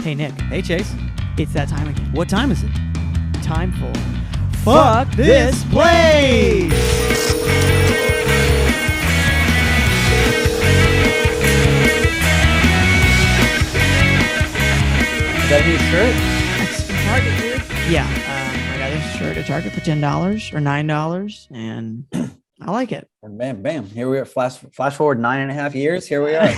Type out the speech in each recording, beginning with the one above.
Hey, Nick. Hey, Chase. It's that time again. What time is it? Time for Fuck This Place! Is that a new shirt? That's from Target, dude. Yeah. I got this shirt at Target for $10 or $9, and I like it. And bam, bam. Here we are. Flash forward 9.5 years. Here we are.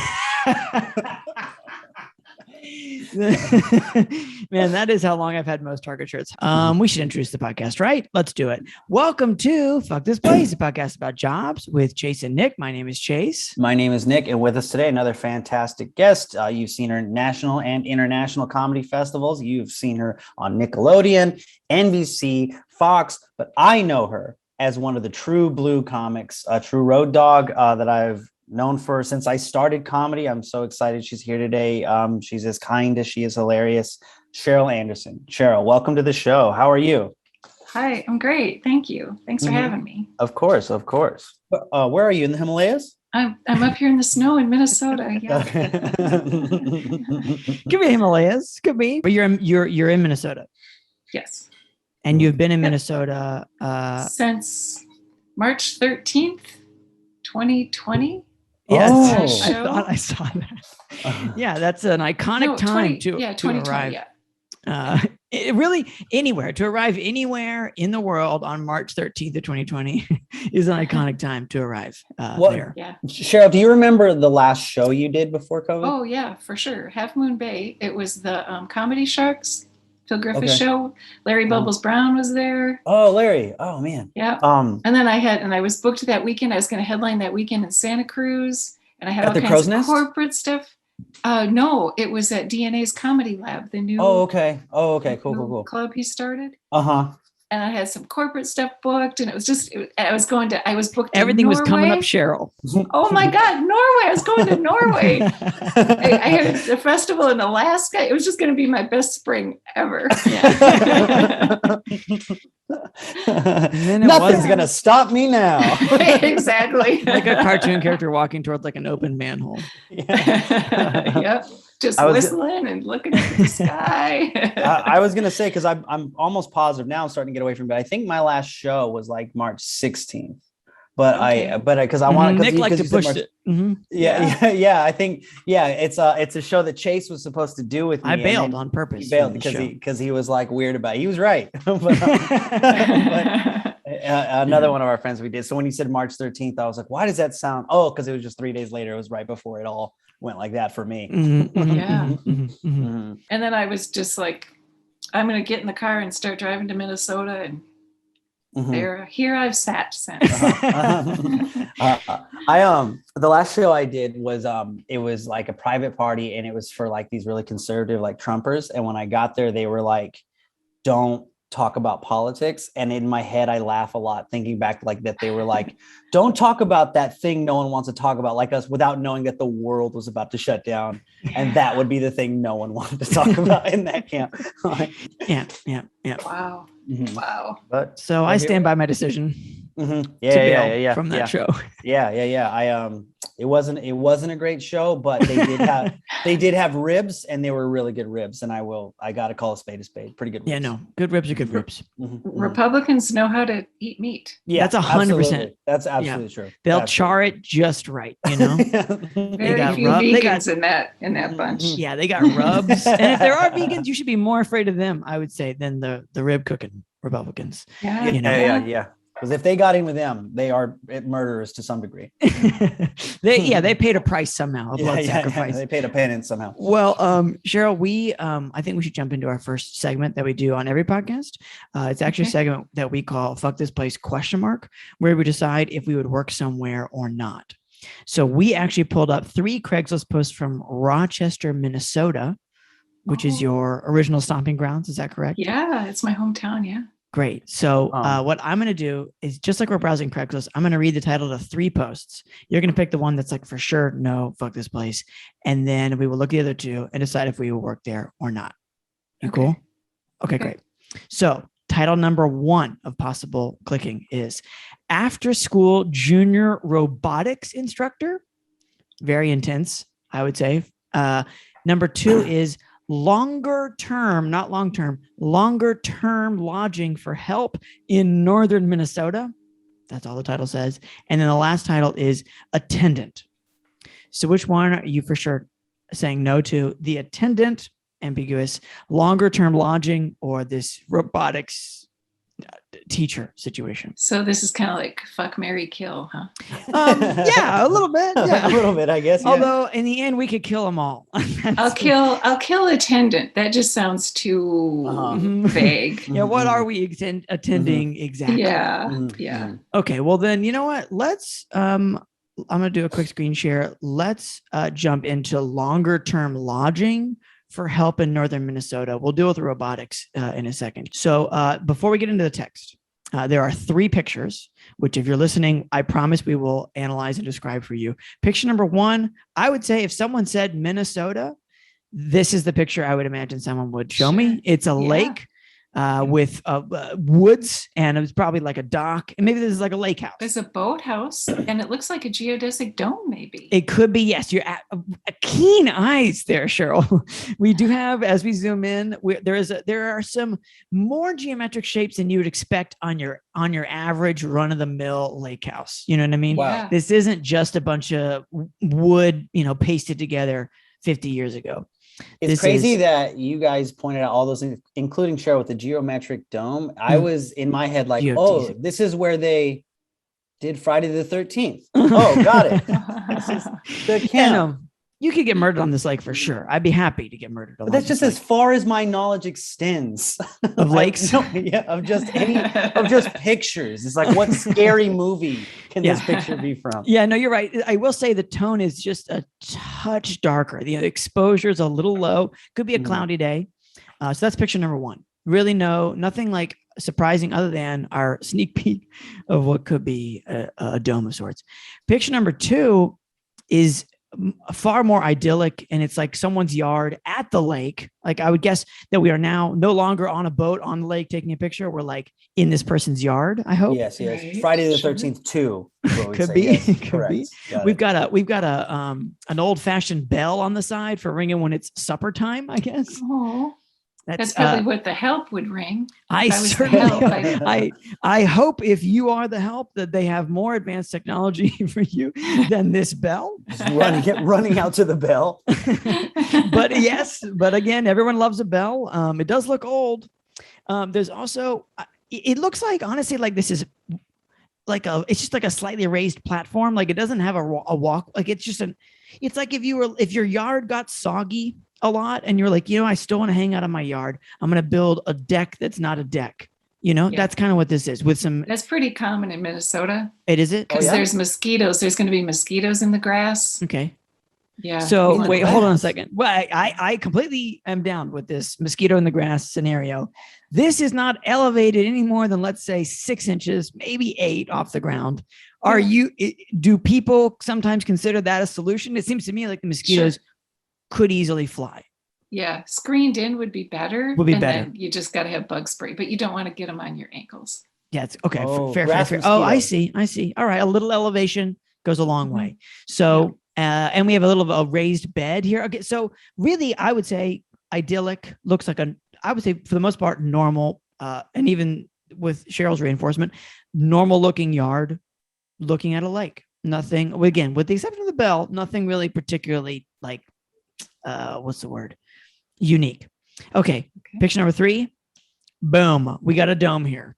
Man, that is how long I've had most Target shirts. We should introduce the podcast, right? Let's do it. Welcome to Fuck This Place, a podcast about jobs with Chase and Nick. My name is Chase. My name is Nick, and with us today, another fantastic guest. You've seen her in national and international comedy festivals. You've seen her on Nickelodeon, NBC, Fox, but I know her as one of the true blue comics, a true road dog that I've known for since I started comedy. I'm so excited she's here today. She's as kind as she is hilarious. Cheryl Anderson. Cheryl, welcome to the show. How are you? Hi, I'm great. Thank you. Thanks for having me. Of course. Where are you, in the Himalayas? I'm up here in the snow in Minnesota. Yeah. Could be Himalayas. Could be. But you're in Minnesota. Yes. And you've been in Minnesota Since March 13th, 2020. Yes, Oh. I thought I saw that. Yeah, that's an iconic time to arrive. Yeah. It really to arrive anywhere in the world on March 13th of 2020 is an iconic time to arrive there. Yeah. Cheryl, do you remember the last show you did before COVID? Oh yeah, for sure. Half Moon Bay. It was the Comedy Sharks, Phil Griffith show. Larry Bubbles Brown was there. Oh, Larry. Oh man. Yeah. And then I was booked that weekend. I was going to headline that weekend in Santa Cruz, and I had all kinds of corporate stuff. No, it was at DNA's Comedy Lab, the new cool. club he started. Uh-huh. And I had some corporate stuff booked, and it was I was booked. Everything was coming up, Cheryl. Oh my God, Norway! I was going to Norway. I had a festival in Alaska. It was just going to be my best spring ever. Yeah. Nothing's going to stop me now. Exactly. Like a cartoon character walking towards like an open manhole. Yep. Just whistling and looking at the sky. I was going to say, because I'm almost positive now, I'm starting to get away from it. But I think my last show was like March 16th. But because I want Nick liked to push it. Mm-hmm. Yeah. I think it's a show that Chase was supposed to do with me. I bailed on purpose. He bailed because he was like weird about it. He was right. but another one of our friends we did. So when you said March 13th, I was like, why does that sound? Oh, because it was just 3 days later. It was right before it all went like that for me. Yeah. And then I was just like, I'm going to get in the car and start driving to Minnesota, and here I've sat since. The last show I did was it was like a private party, and it was for like these really conservative like Trumpers. And when I got there, they were like, don't talk about politics. And in my head, I laugh a lot thinking back like that. They were like, don't talk about that thing no one wants to talk about, like us, without knowing that the world was about to shut down. Yeah. And that would be the thing no one wanted to talk about in that camp. Yeah. Wow. Mm-hmm. Wow. But so I stand by my decision. Mm-hmm. Yeah. From that show. Yeah. It wasn't a great show, but they did have ribs, and they were really good ribs. And I got to call a spade. Pretty good ribs. Yeah, no, good ribs are good ribs. Republicans know how to eat meat. Yeah, that's 100%. That's absolutely true. They'll char it just right, you know. Very few vegans in that bunch. Yeah, they got rubs. And if there are vegans, you should be more afraid of them, I would say, than the rib cooking Republicans. Yeah. You know? Yeah. Because if they got in with them, they are murderers to some degree. They paid a price somehow, a blood sacrifice. Yeah, they paid a penance somehow. Well, Cheryl, I think we should jump into our first segment that we do on every podcast. It's actually a segment that we call "Fuck This Place?" , where we decide if we would work somewhere or not. So we actually pulled up 3 Craigslist posts from Rochester, Minnesota, which is your original stomping grounds. Is that correct? Yeah, it's my hometown. Yeah. Great. So what I'm going to do is, just like we're browsing Craigslist, I'm going to read the title of 3 posts. You're going to pick the one that's like, for sure, no, fuck this place. And then we will look at the other 2 and decide if we will work there or not. You cool? Okay, great. So title number 1 of possible clicking is After School Junior Robotics Instructor. Very intense, I would say. Number 2 is longer term, not long term, longer term lodging for help in northern Minnesota. That's all the title says. And then the last title is attendant. So which one are you for sure saying no to? The attendant, ambiguous, longer term lodging, or this robotics teacher situation? So this is kind of like fuck, marry, kill, huh? Yeah, a little bit. Yeah, a little bit, I guess. Yeah. Although in the end, we could kill them all. I'll kill attendant. That just sounds too vague. Yeah, what are we attending exactly? Yeah. Okay, well then, you know what? Let's I'm gonna do a quick screen share. Let's jump into longer term lodging for help in northern Minnesota. We'll deal with robotics in a second. So before we get into the text, there are 3 pictures, which if you're listening, I promise we will analyze and describe for you. Picture number 1, I would say if someone said Minnesota, this is the picture I would imagine someone would show me. It's a lake with woods, and it was probably like a dock, and maybe this is like a lake house. It's a boathouse, and it looks like a geodesic dome, maybe. It could be, yes. You're at keen eyes there, Cheryl. We do have, as we zoom in, there are some more geometric shapes than you would expect on your average run-of-the-mill lake house. You know what I mean? Wow. This isn't just a bunch of wood, pasted together 50 years ago. It's crazy that you guys pointed out all those things, including Cheryl with the geometric dome. I was in my head like, oh, this is where they did Friday the 13th. Oh, got it. This is the camp. You could get murdered on this lake for sure. I'd be happy to get murdered. But that's just as far as my knowledge extends of lakes. Of just pictures. It's like, what scary movie can this picture be from? Yeah, no, you're right. I will say the tone is just a touch darker. The exposure is a little low. Could be a cloudy day. So that's picture number 1. Really, nothing like surprising other than our sneak peek of what could be a dome of sorts. Picture number 2 is far more idyllic, and it's like someone's yard at the lake. Like I would guess that we are now no longer on a boat on the lake taking a picture. We're like in this person's yard, I hope. Yes. Right. Friday the 13th too. Could be. Yes. Could be. We've got an old-fashioned bell on the side for ringing when it's supper time, I guess. Oh. That's probably what the help would ring. I hope if you are the help that they have more advanced technology for you than this bell. Just running out to the bell. But again, everyone loves a bell. It does look old. There's also, it looks like, honestly, like this is it's just like a slightly raised platform. Like it doesn't have a walk. Like it's like if your yard got soggy a lot and you're like, I still want to hang out in my yard, I'm going to build a deck that's not a deck. That's kind of what this is with some. That's pretty common in Minnesota. It it? Because there's mosquitoes. There's going to be mosquitoes in the grass. Okay. Yeah. So wait, hold on a second. Well, I completely am down with this mosquito in the grass scenario. This is not elevated any more than, let's say, 6 inches, maybe 8 off the ground. Do people sometimes consider that a solution? It seems to me like the mosquitoes could easily fly. Yeah, screened in would be better. Then you just got to have bug spray, but you don't want to get them on your ankles. Yeah, it's okay. Fair. Oh, I see. All right, a little elevation goes a long way. So, and we have a little of a raised bed here. Okay, so really, I would say idyllic. Looks like I would say for the most part normal, and even with Cheryl's reinforcement, normal looking yard, looking at a lake. Nothing. Again, with the exception of the bell, nothing really particularly like. What's the word? Unique. Okay. Picture number 3. Boom. We got a dome here.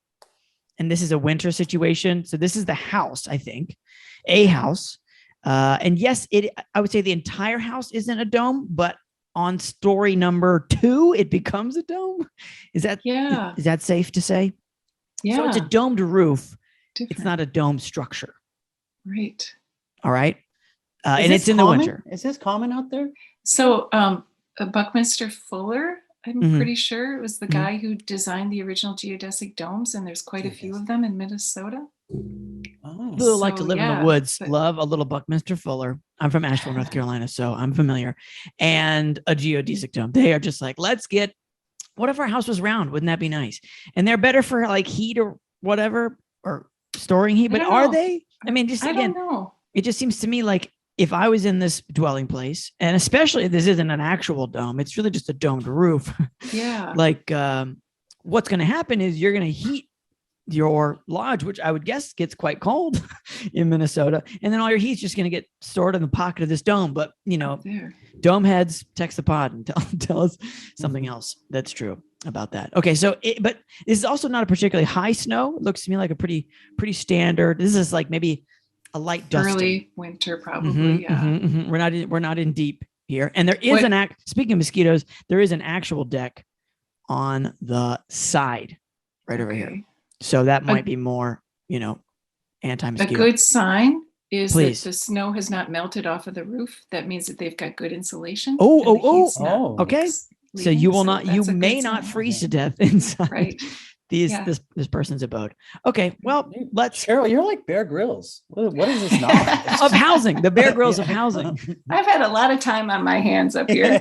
And this is a winter situation. So this is the house, I think. A house. And yes, I would say the entire house isn't a dome, but on story number 2, it becomes a dome. Is that safe to say? Yeah. So it's a domed roof. It's not a dome structure. Right. All right. And it's in the winter. Is this common out there? So Buckminster Fuller, I'm pretty sure it was the guy who designed the original geodesic domes, and there's quite a few of them in Minnesota. Like to live in the woods. Love a little Buckminster Fuller. I'm from Asheville, North Carolina, so I'm familiar. And a geodesic dome. They are just like, what if our house was round? Wouldn't that be nice? And they're better for like heat or whatever, or storing heat. But are they? I mean, just again, don't know. It just seems to me like if I was in this dwelling place, and especially if this isn't an actual dome, it's really just a domed roof. Yeah. Like what's going to happen is you're going to heat your lodge, which I would guess gets quite cold in Minnesota. And then all your heat's just going to get stored in the pocket of this dome. But, dome heads, text the pod and tell us something else that's true about that. Okay. So, but this is also not a particularly high snow. It looks to me like a pretty standard. This is like maybe a light dusting. Early winter, probably. We're not in deep here. And there is speaking of mosquitoes, there is an actual deck on the side right over here. So that might be more, anti-mosquito. A good sign is that the snow has not melted off of the roof. That means that they've got good insulation. Okay. So you may not freeze to death inside. Right. This person's abode. Okay, well, Cheryl, you're like Bear Grylls. What is this knowledge? Of housing, the Bear Grylls of housing. I've had a lot of time on my hands up here.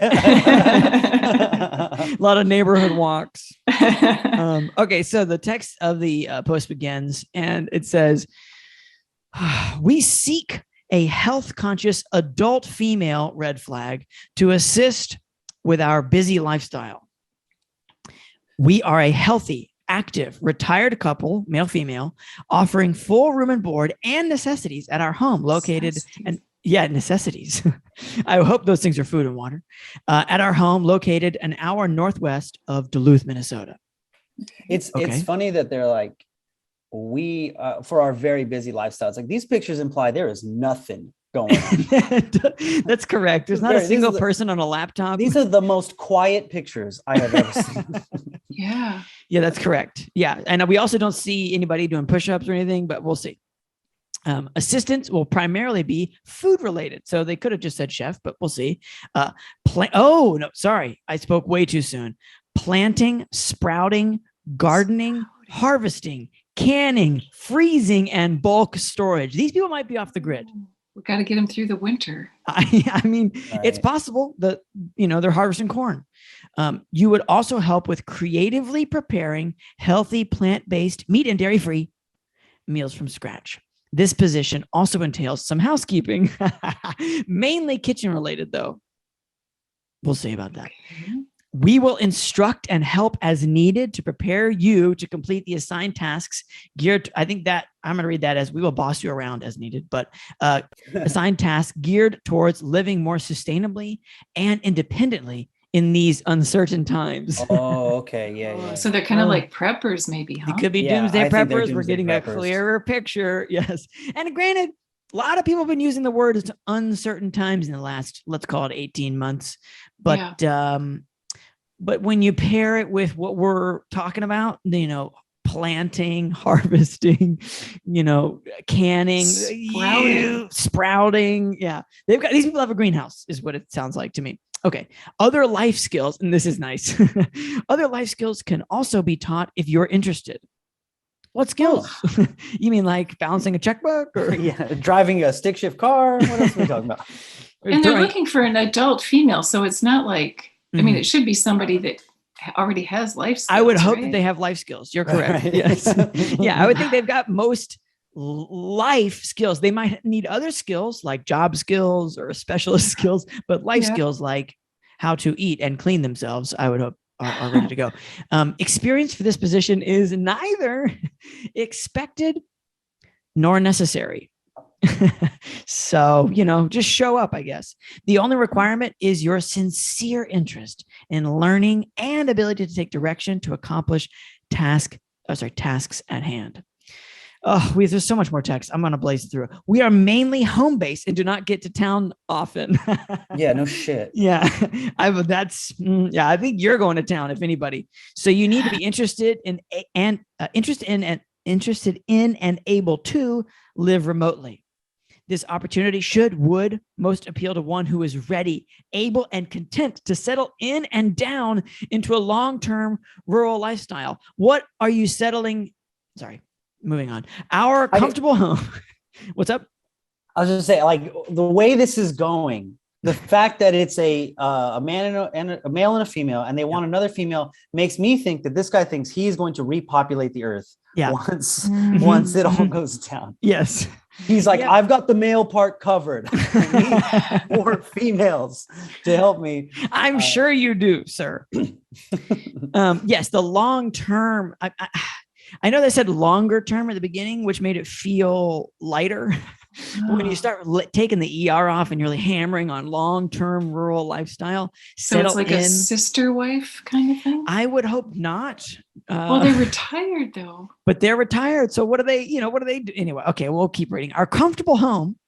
A lot of neighborhood walks. Okay, so the text of the post begins, and it says, "We seek a health-conscious adult female red flag to assist with our busy lifestyle. We are a healthy, active, retired couple, male, female, offering full room and board and necessities at our home located necessities. I hope those things are food and water. At our home located an hour northwest of Duluth, Minnesota." It's funny that they're like, we for our very busy lifestyles, like these pictures imply there is nothing going on. That's correct. There's not a single person on a laptop. These are the most quiet pictures I have ever seen. Yeah, that's correct. Yeah. And we also don't see anybody doing push-ups or anything, but we'll see. Assistance will primarily be food related. So they could have just said chef, but we'll see. I spoke way too soon. Planting, sprouting, gardening, harvesting, canning, freezing, and bulk storage. These people might be off the grid. We got to get them through the winter. I mean, it's possible that, they're harvesting corn. You would also help with creatively preparing healthy plant-based, meat and dairy-free meals from scratch. This position also entails some housekeeping, mainly kitchen related, though. We'll see about that. Okay. We will instruct and help as needed to prepare you to complete the assigned tasks geared. I think that I'm going to read that as we will boss you around as needed, but assigned tasks geared towards living more sustainably and independently in these uncertain times. Oh, okay. Yeah. So they're kind of like preppers, maybe, huh? It could be doomsday preppers. We're getting a clearer picture. Yes. And granted, a lot of people have been using the word uncertain times in the last, let's call it 18 months. But, but when you pair it with what we're talking about, planting, harvesting, canning, sprouting. Yeah. These people have a greenhouse is what it sounds like to me. Okay. Other life skills, and this is nice. Other life skills can also be taught if you're interested. What skills? You mean like balancing a checkbook or driving a stick shift car? What else are we talking about? And they're looking for an adult female. So it's not like, I mean, it should be somebody that already has life skills. I would hope that they have life skills. You're correct. Right. Yes. Yeah. I would think they've got most life skills. They might need other skills like job skills or specialist skills, but life skills like how to eat and clean themselves, I would hope are ready to go. Experience for this position is neither expected nor necessary. So, just show up, I guess. The only requirement is your sincere interest in learning and ability to take direction to accomplish tasks at hand. Oh, there's so much more text. I'm going to blaze through it. We are mainly home-based and do not get to town often. Yeah, no shit. Yeah. I think you're going to town if anybody. So you need to be interested in and able to live remotely. This opportunity would most appeal to one who is ready, able, and content to settle in and down into a long-term rural lifestyle. What are you settling? Sorry, moving on. Our comfortable home. What's up? I was just saying, like, the way this is going, the fact that it's a man and a male and a female, and they want another female, makes me think that this guy thinks he's going to repopulate the earth once it all goes down. Yes. He's like, I've got the male part covered. I need more females to help me. I'm sure you do, sir. Yes, the long term. I know they said longer term at the beginning, which made it feel lighter. When you start taking the ER off and you're really hammering on long-term rural lifestyle, so it's like a sister wife kind of thing. I would hope not. Well, they're retired though. But they're retired. So what do they do? Anyway, okay, we'll keep reading. Our comfortable home,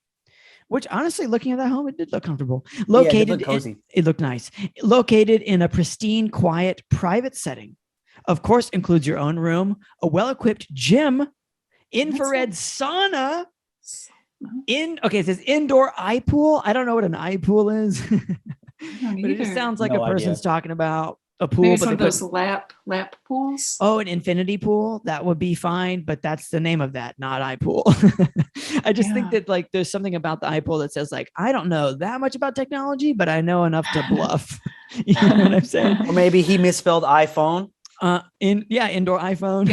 which honestly, looking at that home, it did look comfortable. Located, it looked cozy. It looked nice. Located in a pristine, quiet, private setting. Of course, includes your own room, a well-equipped gym, infrared sauna. It says indoor eye pool. I don't know what an eye pool is, but it just sounds like a person's talking about a pool. Maybe some of those lap pools. Oh, an infinity pool. That would be fine, but that's the name of that, not eye pool. I just think that like there's something about the eye pool that says like, I don't know that much about technology, but I know enough to bluff. You know what I'm saying? Or maybe he misspelled iPhone. Indoor iPhone.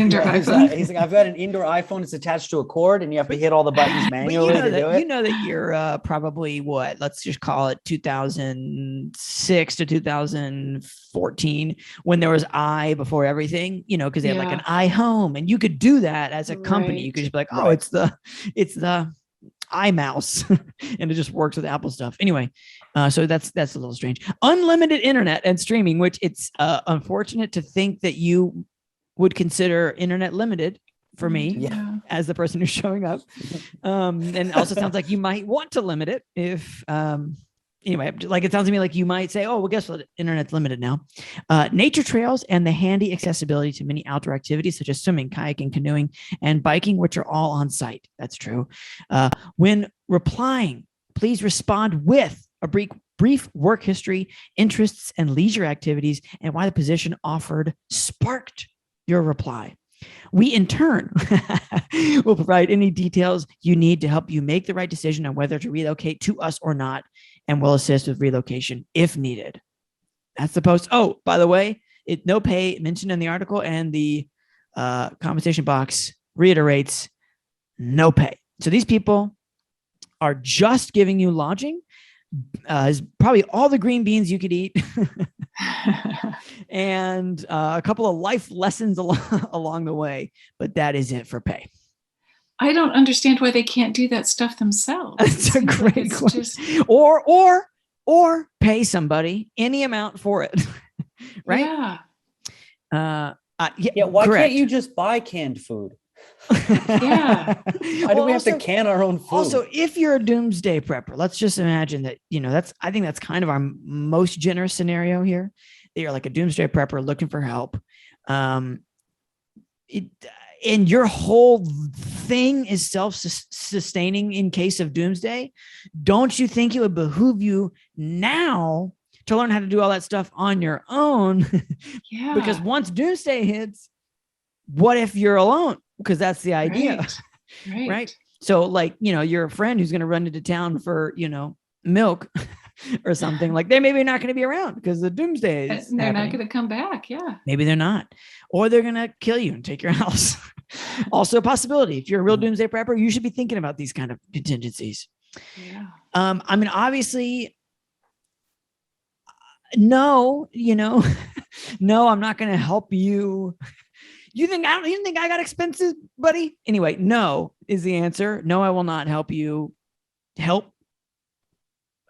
He's like, I've got an indoor iPhone. It's attached to a cord, and you have to hit all the buttons manually to do it. You know that you're probably what? Let's just call it 2006 to 2014, when there was I before everything. You know, because they had like an iHome, and you could do that as a company. You could just be like, oh, it's the iMouse, and it just works with Apple stuff. Anyway, so that's a little strange. Unlimited internet and streaming, which it's unfortunate to think that you would consider internet limited for me as the person who's showing up. And it also sounds like you might want to limit it if anyway, like it sounds to me like you might say, oh, well, guess what? Internet's limited now. Nature trails and the handy accessibility to many outdoor activities such as swimming, kayaking, canoeing, and biking, which are all on site. That's true. When replying, please respond with a brief work history, interests, and leisure activities, and why the position offered sparked your reply. We, in turn, will provide any details you need to help you make the right decision on whether to relocate to us or not, and will assist with relocation if needed. That's the post. Oh, by the way, no pay mentioned in the article, and the compensation box reiterates no pay. So these people are just giving you lodging, is probably all the green beans you could eat, and a couple of life lessons along the way, but that is it for pay. I don't understand why they can't do that stuff themselves. That's a great question. Or pay somebody any amount for it, right? Yeah. Why can't you just buy canned food? Yeah. Why do we have to can our own food? Also, if you're a doomsday prepper, let's just imagine that, I think that's kind of our most generous scenario here. That you're like a doomsday prepper looking for help. And your whole thing is self-sustaining in case of doomsday. Don't you think it would behoove you now to learn how to do all that stuff on your own? Yeah. Because once doomsday hits, what if you're alone? Because that's the idea. Right. So like, you're a friend who's going to run into town for, milk or something, like they're maybe not going to be around because the doomsday is they're not going to come back. Yeah. Maybe they're not, or they're going to kill you and take your house. Also a possibility. If you're a real doomsday prepper, you should be thinking about these kind of contingencies. Yeah. I mean, obviously, no, no, I'm not going to help you. You think I got expenses, buddy? Anyway, no is the answer. No, I will not help you.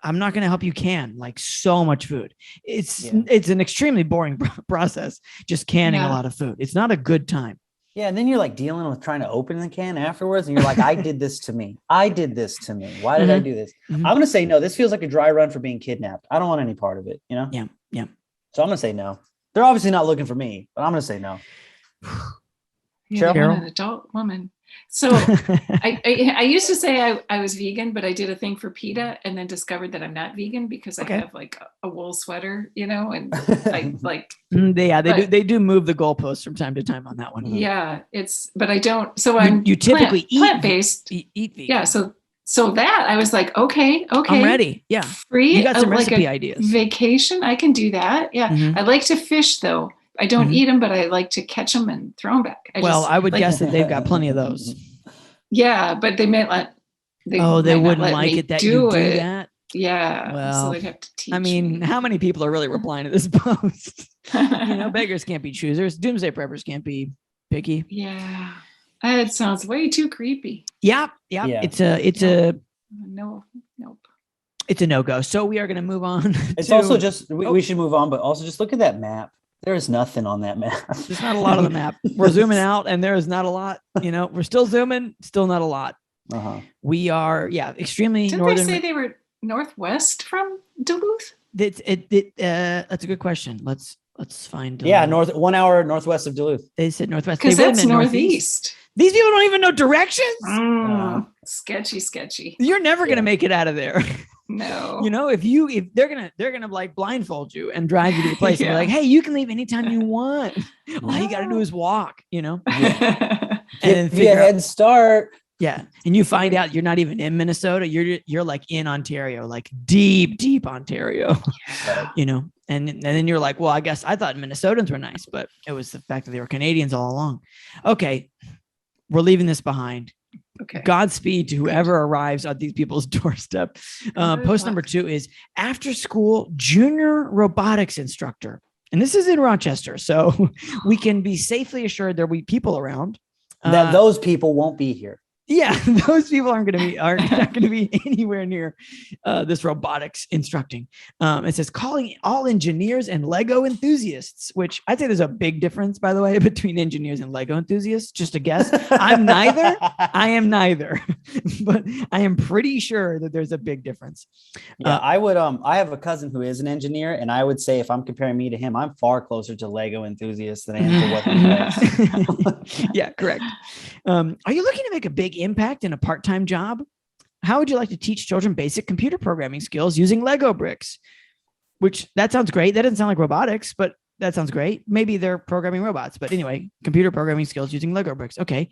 I'm not going to help you can like so much food. It's an extremely boring process. Just canning a lot of food. It's not a good time. Yeah. And then you're like dealing with trying to open the can afterwards. And you're like, I did this to me. Why did I do this? I'm going to say no. This feels like a dry run for being kidnapped. I don't want any part of it, Yeah. So I'm going to say no. They're obviously not looking for me, but I'm going to say no. Cheryl? An adult woman. So I used to say I was vegan, but I did a thing for PETA and then discovered that I'm not vegan because I have like a wool sweater, and I like. They do move the goalposts from time to time on that one. Yeah, but I don't. So you typically eat plant-based. Eat vegan. Yeah, so So that I was like, okay. I'm ready. Yeah. Free. You got some recipe ideas. Vacation. I can do that. Yeah. I like to fish though. I don't eat them, but I like to catch them and throw them back. I would guess that they've got plenty of those. Yeah, but they might let. They wouldn't like it that you do that. Yeah. Well, so they'd have to teach. I mean, how many people are really replying to this post? Beggars can't be choosers. Doomsday preppers can't be picky. Yeah. It sounds way too creepy. Yeah. It's a nope. It's a no-go. So we are going to move on. It's also just we should move on, but also just look at that map. There is nothing on that map. There's not a lot on the map. We're zooming out, and there is not a lot. We're still zooming, still not a lot. We are, extremely northern. Didn't they say they were northwest from Duluth? That's a good question. Let's find. Duluth. Yeah, 1 hour northwest of Duluth. They said northwest. Because that's northeast. These people don't even know directions. Sketchy. You're never gonna make it out of there. No. If they're gonna like blindfold you and drive you to the place and be like, hey, you can leave anytime you want. All you gotta do is walk. And then get a head start. Yeah. And you find out you're not even in Minnesota. You're like in Ontario, like deep Ontario. Yeah. And then you're like, well, I guess I thought Minnesotans were nice, but it was the fact that they were Canadians all along. Okay. We're leaving this behind. Okay. Godspeed to whoever arrives on these people's doorstep. Post number 2 is after school junior robotics instructor. And this is in Rochester. So we can be safely assured there'll be people around. That those people won't be here. Yeah, those people aren't not going to be anywhere near this robotics instructing. It says calling all engineers and Lego enthusiasts, which I'd say there's a big difference, by the way, between engineers and Lego enthusiasts. Just a guess. I'm neither. I am neither, but I am pretty sure that there's a big difference. Yeah, I would. I have a cousin who is an engineer, and I would say if I'm comparing me to him, I'm far closer to Lego enthusiasts than I am to what he does. Yeah, correct. Are you looking to make a big impact in a part-time job? How would you like to teach children basic computer programming skills using Lego bricks? Which that sounds great. That doesn't sound like robotics, but that sounds great. Maybe they're programming robots, but anyway, computer programming skills using Lego bricks. Okay.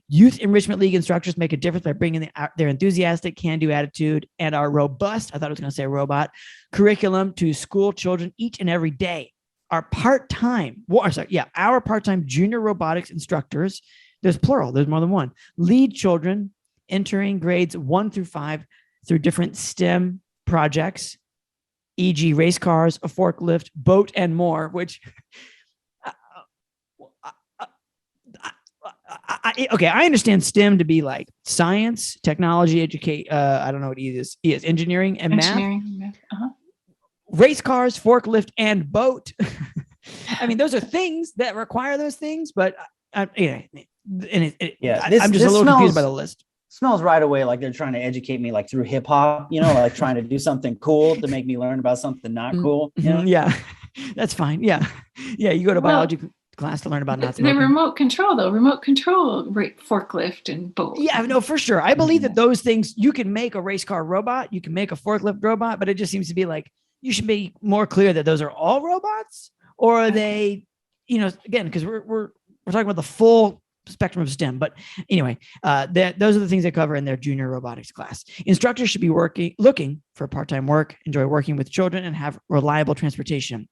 Youth Enrichment League instructors make a difference by bringing their enthusiastic can-do attitude and our robust, I thought I was going to say robot, curriculum to school children each and every day. Our part-time junior robotics instructors, there's plural, there's more than one, lead children entering grades 1 through 5 through different STEM projects, e.g. race cars, a forklift, boat, and more, which, I understand STEM to be like science, technology, educate, I don't know what E is, engineering and math. Uh-huh. Race cars, forklift, and boat. I mean, those are things that require those things, but I'm just a little confused by the list. Smells right away like they're trying to educate me like through hip hop, like trying to do something cool to make me learn about something not cool. Yeah, that's fine. Yeah. You go to biology class to learn about not smoking. The remote control forklift and boat. Yeah, no, for sure. I believe that those things, you can make a race car robot, you can make a forklift robot, but it just seems to be like, you should be more clear that those are all robots, or are they, again, because we're talking about the full spectrum of STEM. But anyway, those are the things they cover in their junior robotics class. Instructors should be looking for part-time work, enjoy working with children, and have reliable transportation.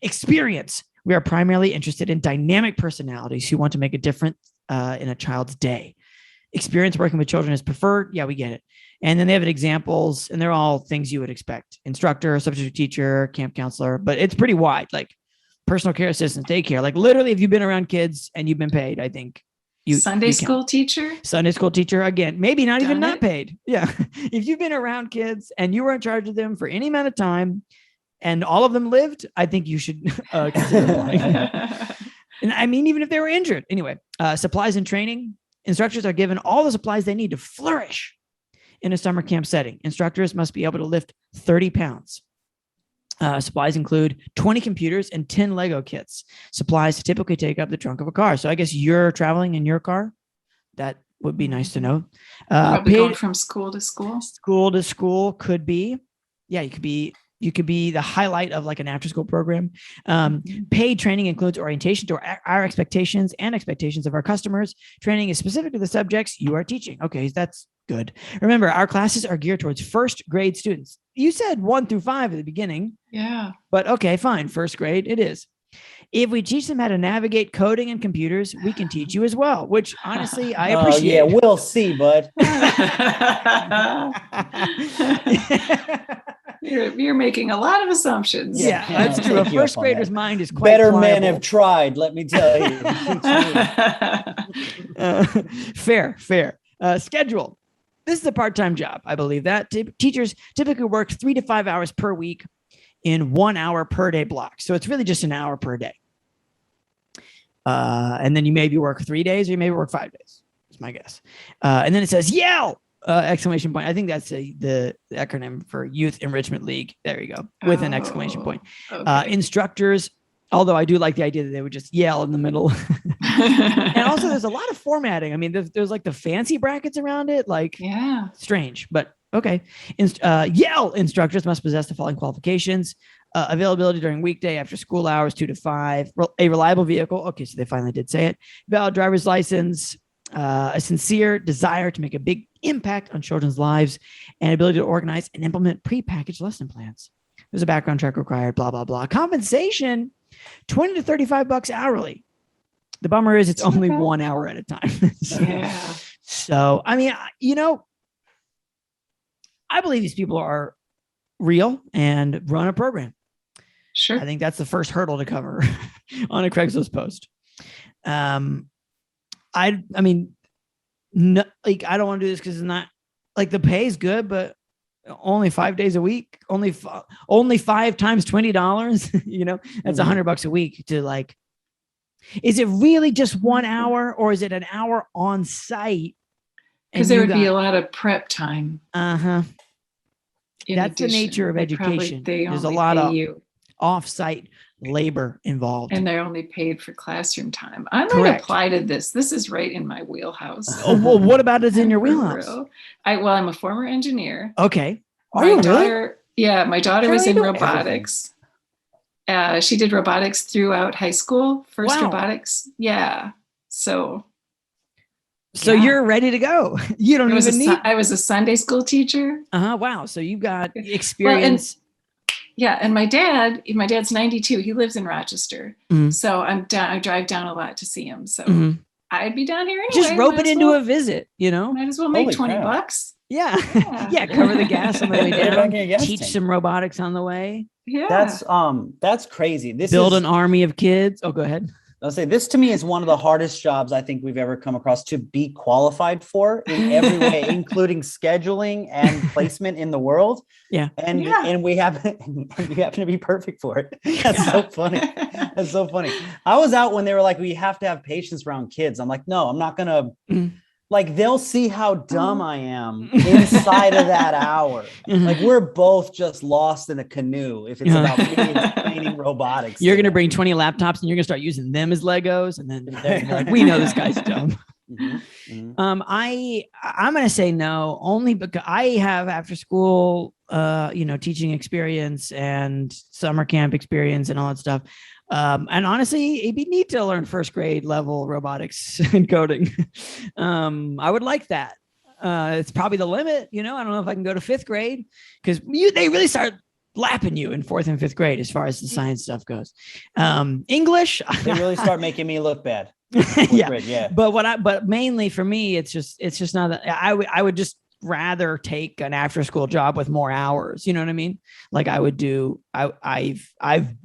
Experience. We are primarily interested in dynamic personalities who want to make a difference in a child's day. Experience working with children is preferred. Yeah, we get it. And then they have examples, and they're all things you would expect. Instructor, substitute teacher, camp counselor, but it's pretty wide, like personal care assistant, daycare. Like literally, if you've been around kids and you've been paid, I think Sunday school teacher, again, maybe not even not paid. Yeah. If you've been around kids and you were in charge of them for any amount of time and all of them lived, I think you should consider applying. And I mean, even if they were injured. Anyway, supplies and training. Instructors are given all the supplies they need to flourish in a summer camp setting. Instructors must be able to lift 30 pounds. Supplies include 20 computers and 10 Lego kits. Supplies typically take up the trunk of a car. So I guess you're traveling in your car. That would be nice to know. Probably going from school to school. School to school could be. Yeah, you could be You could be the highlight of like an after school program. Paid training includes orientation to our expectations and expectations of our customers. Training is specific to the subjects you are teaching. Okay, that's good. Remember, our classes are geared towards first grade students. You said 1 through 5 at the beginning. Yeah. But okay, fine. First grade it is. If we teach them how to navigate coding and computers, we can teach you as well, which honestly, I appreciate. Oh, yeah, we'll see, bud. You're making a lot of assumptions. Yeah, that's true. A first grader's mind is quite better pliable. men have tried, let me tell you. Fair. Schedule. This is a part-time job. I believe that. Teachers typically work 3 to 5 hours per week in 1 hour per day blocks. So it's really just an hour per day. And then you maybe work 3 days or you maybe work 5 days. That's my guess. And then it says, yell! Exclamation point. I think that's the acronym for Youth Enrichment League. There you go. With an exclamation point. Okay. Instructors, although I do like the idea that they would just yell in the middle. And also there's a lot of formatting. I mean, there's like the fancy brackets around it. Like, yeah, strange, but okay. Yell instructors must possess the following qualifications. Availability during weekday after school hours, 2 to 5, a reliable vehicle. Okay. So they finally did say it. Valid driver's license, a sincere desire to make a big impact on children's lives, and ability to organize and implement prepackaged lesson plans. There's a background check required, blah, blah, blah. Compensation, $20 to $35 hourly. The bummer is it's only 1 hour at a time. So, I mean, I believe these people are real and run a program. Sure. I think that's the first hurdle to cover on a Craigslist post. I mean, no, like, I don't want to do this because it's not like the pay is good, but only 5 days a week, only 5 times $20, that's $100 a week to like, is it really just 1 hour or is it an hour on site? Because there would be a lot of prep time. That's the nature of education. There's a lot of off-site labor involved. And they're only paid for classroom time. I might apply to this. This is right in my wheelhouse. Oh, well, what about is in your wheelhouse? I'm a former engineer. Okay. My daughter was in robotics. She did robotics throughout high school. First robotics. Yeah. So you're ready to go. You don't even need. I was a Sunday school teacher. Wow. So you got experience. And my dad's 92. He lives in Rochester. So I drive down a lot to see him. So I'd be down here anyway. Just rope it into a visit, Might as well make $20. Yeah. Cover the gas on the way down. Teach some robotics on the way. Yeah. That's crazy. Build an army of kids. Oh, go ahead. I'll say this to me is one of the hardest jobs I think we've ever come across to be qualified for in every way, including scheduling and placement in the world. Yeah. And we happen to be perfect for it. That's so funny. That's so funny. I was out when they were like, we have to have patience around kids. I'm like, no, I'm not going to. Like, they'll see how dumb I am inside of that hour. Like, we're both just lost in a canoe if it's about me explaining robotics. You're going to bring 20 laptops and you're going to start using them as Legos. And then they're like, we know this guy's dumb. I'm going to say no, only because I have after school, teaching experience and summer camp experience and all that stuff. And honestly, it'd be neat to learn first grade level robotics and coding. I would like that. It's probably the limit. I don't know if I can go to 5th grade because they really start lapping you in 4th and 5th grade as far as the science stuff goes. English, they really start making me look bad. Yeah. But mainly for me, it's just not that I would just rather take an after school job with more hours. You know what I mean? Like I've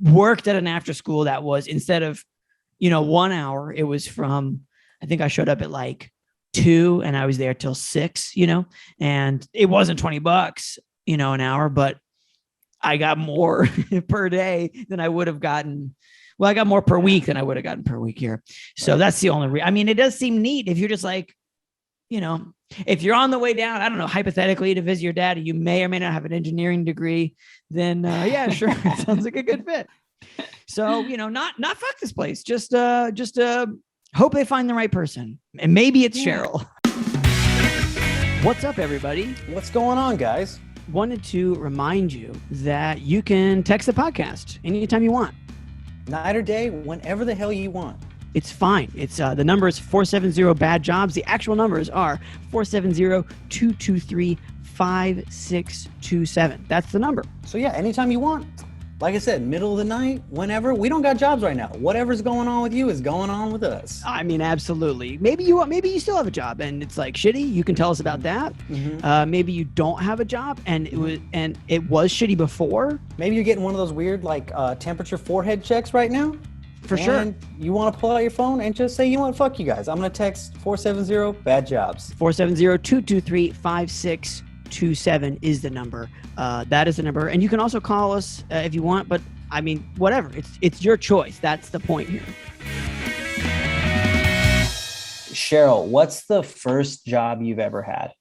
worked at an after school that was, instead of, 1 hour, it was from, I think I showed up at like 2 and I was there till 6, and it wasn't $20, an hour, but I got more per day than I would have gotten. Well, I got more per week than I would have gotten per week here. So that's the only it does seem neat if you're just like, if you're on the way down, I don't know, hypothetically to visit your dad, you may or may not have an engineering degree, then sure. It sounds like a good fit. So, not fuck this place. Just hope they find the right person. And maybe it's Cheryl. What's up, everybody? What's going on, guys? wanted to remind you that you can text the podcast anytime you want. Night or day, whenever the hell you want. It's fine. It's the number is 470-BAD-JOBS. The actual numbers are 470-223-5627. That's the number. So yeah, anytime you want. Like I said, middle of the night, whenever. We don't got jobs right now. Whatever's going on with you is going on with us. I mean, absolutely. Maybe you still have a job and it's like shitty. You can tell us about that. Mm-hmm. Maybe you don't have a job and it was shitty before. Maybe you're getting one of those weird like temperature forehead checks right now. For sure. You want to pull out your phone and just say, you know what, fuck you guys. I'm going to text 470-BAD-JOBS. 470-223-5627 is the number. That is the number. And you can also call us if you want, but I mean, whatever. It's your choice. That's the point here. Cheryl, what's the first job you've ever had?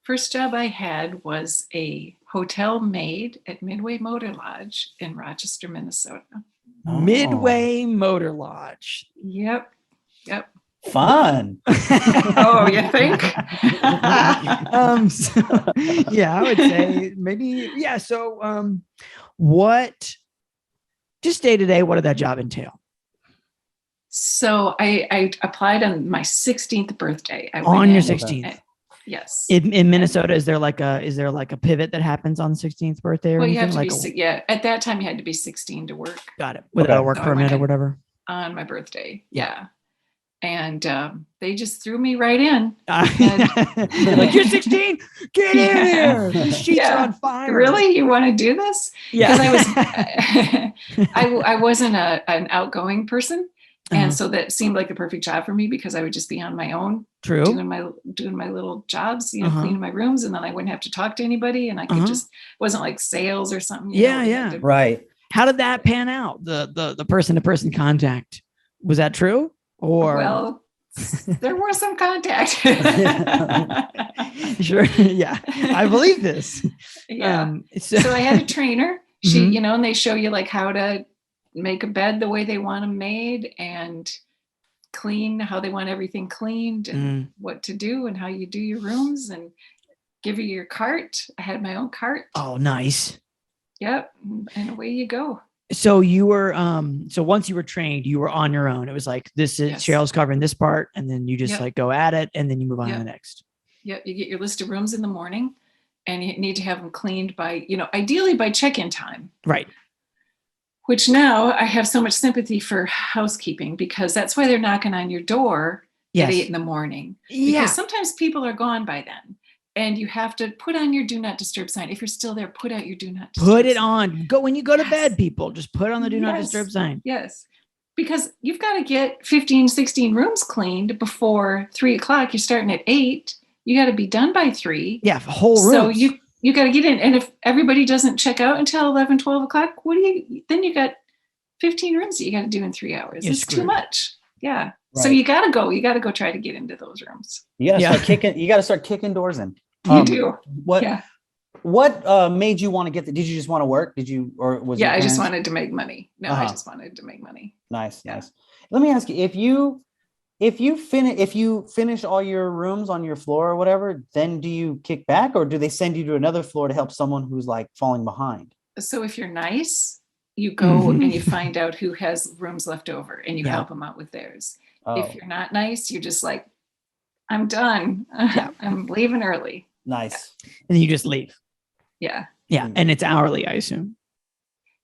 First job I had was a hotel maid at Midway Motor Lodge in Rochester, Minnesota. Oh. Midway Motor Lodge. Yep. Fun. Oh, you think? So, yeah, I would say maybe. Yeah. So, what? Just day to day, what did that job entail? So I applied on my 16th birthday. On your 16th. Yes. In Minnesota, is there like a pivot that happens on 16th birthday or well, anything? You have to be at that time you had to be 16 to work. Got it. Without a work permit or whatever. On my birthday. Yeah. And they just threw me right in. They're like, you're 16? Get in here. The sheets are on fire. Really? You want to do this? Yeah. Because I wasn't an outgoing person. And so that seemed like the perfect job for me because I would just be on my own. True. Doing my little jobs, cleaning my rooms, and then I wouldn't have to talk to anybody, and I could just wasn't like sales or something. Right. How did that pan out? The person to person contact, was that true? Or well, there was some contact. Sure. Yeah, I believe this. Yeah. So I had a trainer. She, and they show you like how to make a bed the way they want them made and clean how they want everything cleaned and what to do and how you do your rooms and give you your cart. I had my own cart. Oh, nice. Yep. And away you go. So you were, so once you were trained, you were on your own. It was like, this is Cheryl's covering this part. And then you just like go at it and then you move on to the next. Yep. You get your list of rooms in the morning and you need to have them cleaned by, ideally by check-in time. Right. Which now I have so much sympathy for housekeeping because that's why they're knocking on your door at 8 a.m. Because sometimes people are gone by then and you have to put on your do not disturb sign. If you're still there, put out your do not disturb Put it sign. on. Go when you go to bed, people, just put on the do not disturb sign. Yes. Because you've got to get 15, 16 rooms cleaned before 3:00. You're starting at 8. You got to be done by 3. Yeah, whole room. So you got to get in. And if everybody doesn't check out until 11, 12 o'clock, then you got 15 rooms that you got to do in 3 hours. It's too much. Yeah. Right. So you got to go try to get into those rooms. You got to start kicking. You got to start kicking doors in. You do. What made you want to get did you just want to work? Did you, or was I just wanted to make money. No, I just wanted to make money. Nice. Let me ask you, if you finish all your rooms on your floor or whatever, then do you kick back or do they send you to another floor to help someone who's like falling behind? So if you're nice, you go and you find out who has rooms left over and you help them out with theirs. Oh. If you're not nice, you're just like, I'm done. I'm leaving early. Nice. And then you just leave. Yeah. Yeah. And it's hourly, I assume.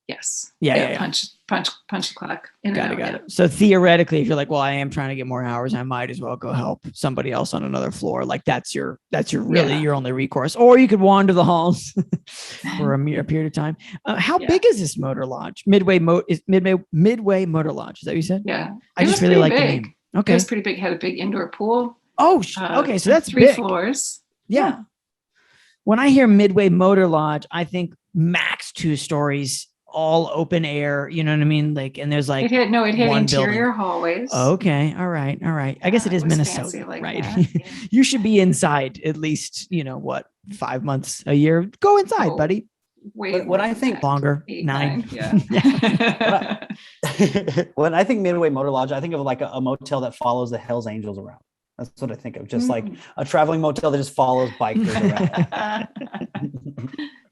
Yes. Yeah. Punch the clock. Got it. So theoretically, if you're like, well, I am trying to get more hours, I might as well go help somebody else on another floor. Like that's your your only recourse. Or you could wander the halls for a period of time. How big is this motor lodge? Midway Motor Lodge. Is that what you said? Yeah. I just really like the name. Okay. It was pretty big. Had a big indoor pool. Oh, okay. So that's 3 big. floors. Yeah. When I hear Midway Motor Lodge, I think max 2 stories, all open air. You know what I mean? Like, and there's like it had interior building. Hallways. Okay, all right. I guess it is Minnesota, like right? Yeah. You should be inside at least. 5 months a year? Go inside, buddy. Wait, when I think longer, 8, 9. Yeah. When I think Midway Motor Lodge, I think of like a motel that follows the Hells Angels around. That's what I think of. Just like a traveling motel that just follows bikers around.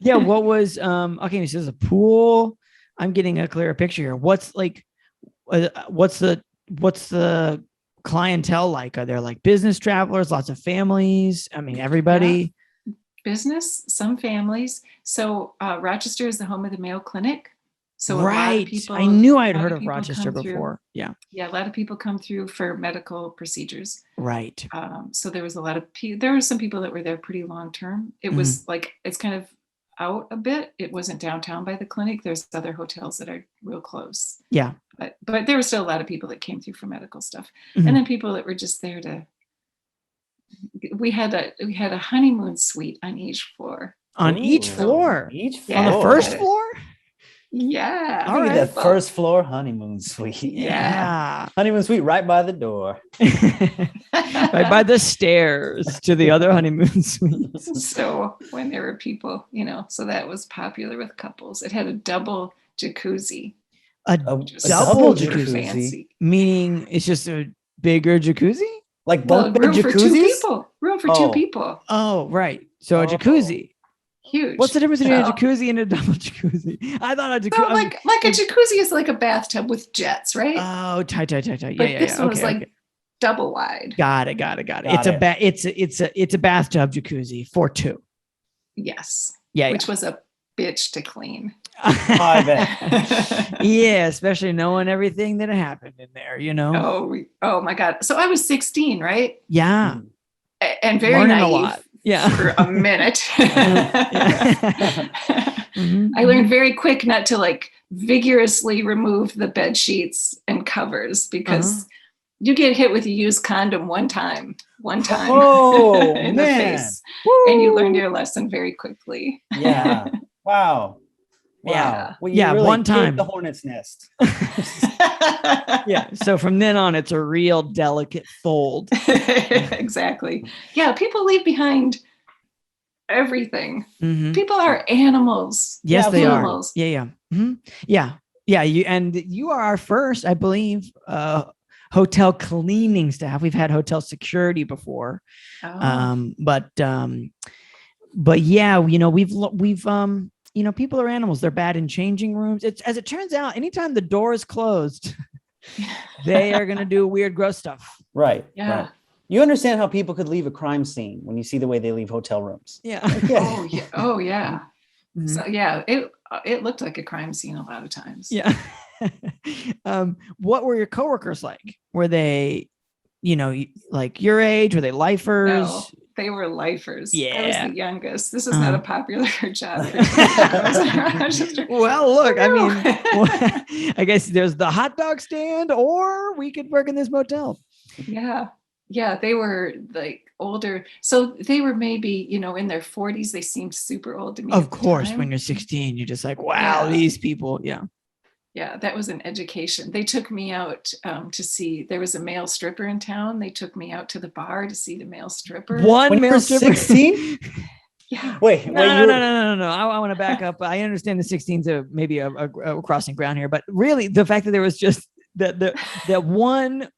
Yeah. What was, okay. So there's a pool. I'm getting a clearer picture here. What's the clientele like? Are there like business travelers, lots of families? I mean, everybody. Yeah. Business, some families. So Rochester is the home of the Mayo Clinic. So a lot of people, I knew I had heard of Rochester before. Yeah. Yeah. A lot of people come through for medical procedures. Right. So there was a lot of there were some people that were there pretty long term. It was like, it's kind of out a bit. It wasn't downtown by the clinic. There's other hotels that are real close. Yeah. But there were still a lot of people that came through for medical stuff. And then people that were just there to, we had a honeymoon suite on each floor. On each floor? Yeah. On the first floor? Yeah. All right. That first floor honeymoon suite. Yeah. Honeymoon suite right by the door. Right by the stairs to the other honeymoon suites. So when there were people, so that was popular with couples. It had a double jacuzzi. A double jacuzzi? Fancy. Meaning it's just a bigger jacuzzi? Like both room jacuzzis? For 2 people. Room for 2 people. Oh, right. So a jacuzzi. Huge. What's the difference between a jacuzzi and a double jacuzzi? I thought a jacuzzi. So like a jacuzzi is like a bathtub with jets, right? Oh, tight. Yeah, but this one was like double wide. Got it. It's a bathtub jacuzzi for 2. Yes. Yeah. Which was a bitch to clean. I bet. Yeah, especially knowing everything that happened in there, Oh my God. So I was 16, right? Yeah. And very learning naive. A lot. Yeah. For a minute. I learned very quick not to like vigorously remove the bed sheets and covers because you get hit with a used condom one time in the face. Woo. And you learn your lesson very quickly. Yeah. Wow. Yeah. Well, you really one time the hornet's nest. Yeah. So from then on, it's a real delicate fold. Exactly. Yeah. People leave behind everything. People are animals. Yes, they animals. are. Yeah. Yeah. You are our first, I believe, hotel cleaning staff. We've had hotel security before. But yeah, we've people are animals. They're bad in changing rooms. It's, as it turns out, anytime the door is closed, they are going to do weird, gross stuff. Right. Yeah. Right. You understand how people could leave a crime scene when you see the way they leave hotel rooms. Yeah. Oh yeah. So yeah, it looked like a crime scene a lot of times. Yeah. What were your coworkers like? Were they, like your age? Were they lifers? No, they were lifers. Yeah. I was the youngest. This is not a popular job. Well, look, I mean, I guess there's the hot dog stand, or we could work in this motel. Yeah. Yeah. They were like older. So they were maybe, in their 40s. They seemed super old to me. Of course, when you're 16, you're just like, wow, these people. Yeah. Yeah, that was an education. They took me out to see, there was a male stripper in town. They took me out to the bar to see the male stripper. One male stripper? 16? Yeah. Wait, no. I want to back up. I understand the 16's maybe a crossing ground here, but really the fact that there was just that one.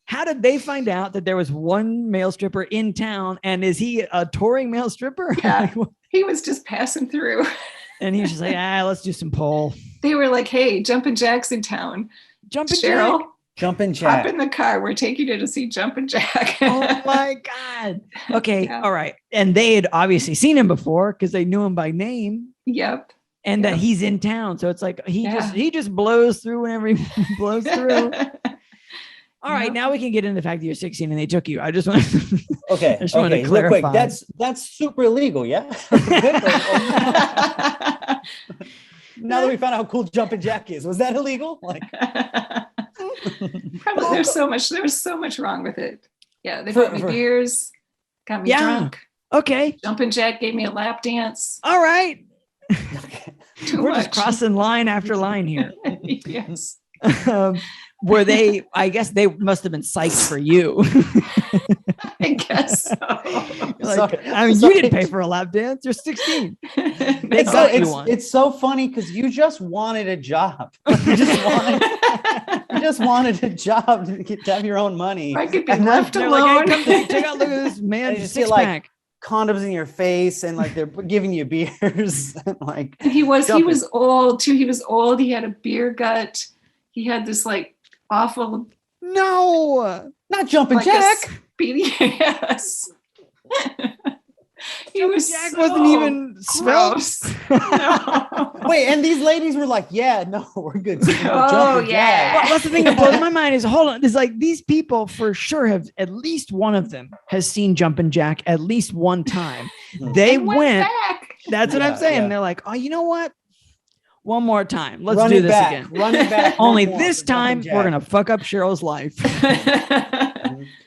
How did they find out that there was one male stripper in town? And is he a touring male stripper? Yeah, he was just passing through. And he was just like, let's do some pole. They were like, hey, Jumpin' Jack's in town. Cheryl? Jumpin' Jack. Hop in the car. We're taking you to see Jumpin' Jack. Oh my God. Okay. Yeah. All right. And they had obviously seen him before because they knew him by name. Yep. And that he's in town. So it's like he just blows through whenever he blows through. All right, now we can get into the fact that you're 16 and they took you. I just want to okay. Real quick, that's super illegal, yeah. Now that we found out how cool Jumpin' Jack is, was that illegal? Like, probably there was so much wrong with it. Yeah, they brought me beers, got me drunk. Okay. Jumpin' Jack gave me a lap dance. All right. We're just crossing line after line here. Yes. Were they, I guess they must have been psyched for you. I guess so. I mean, you didn't pay for a lap dance. You're 16. They got you one. It's so funny because you just wanted a job. You just wanted a job to have your own money. I could be left alone. Like, hey, check out, look at this man. You Six see like pack. condoms in your face and like they're giving you beers. And, like he was old too. He was old. He had a beer gut. He had this like awful. No, not Jumping Jack. Yes. Jack wasn't even gross. No. Wait, and these ladies were like, "Yeah, no, we're good." Oh yeah. Well, that's the thing that blows my mind is, hold on, it's like these people for sure have at least one of them has seen Jumpin' Jack at least one time. They went back. That's what I'm saying. Yeah. They're like, oh, you know what? One more time. Let's do this again. Run it back. Only this time we're gonna fuck up Cheryl's life.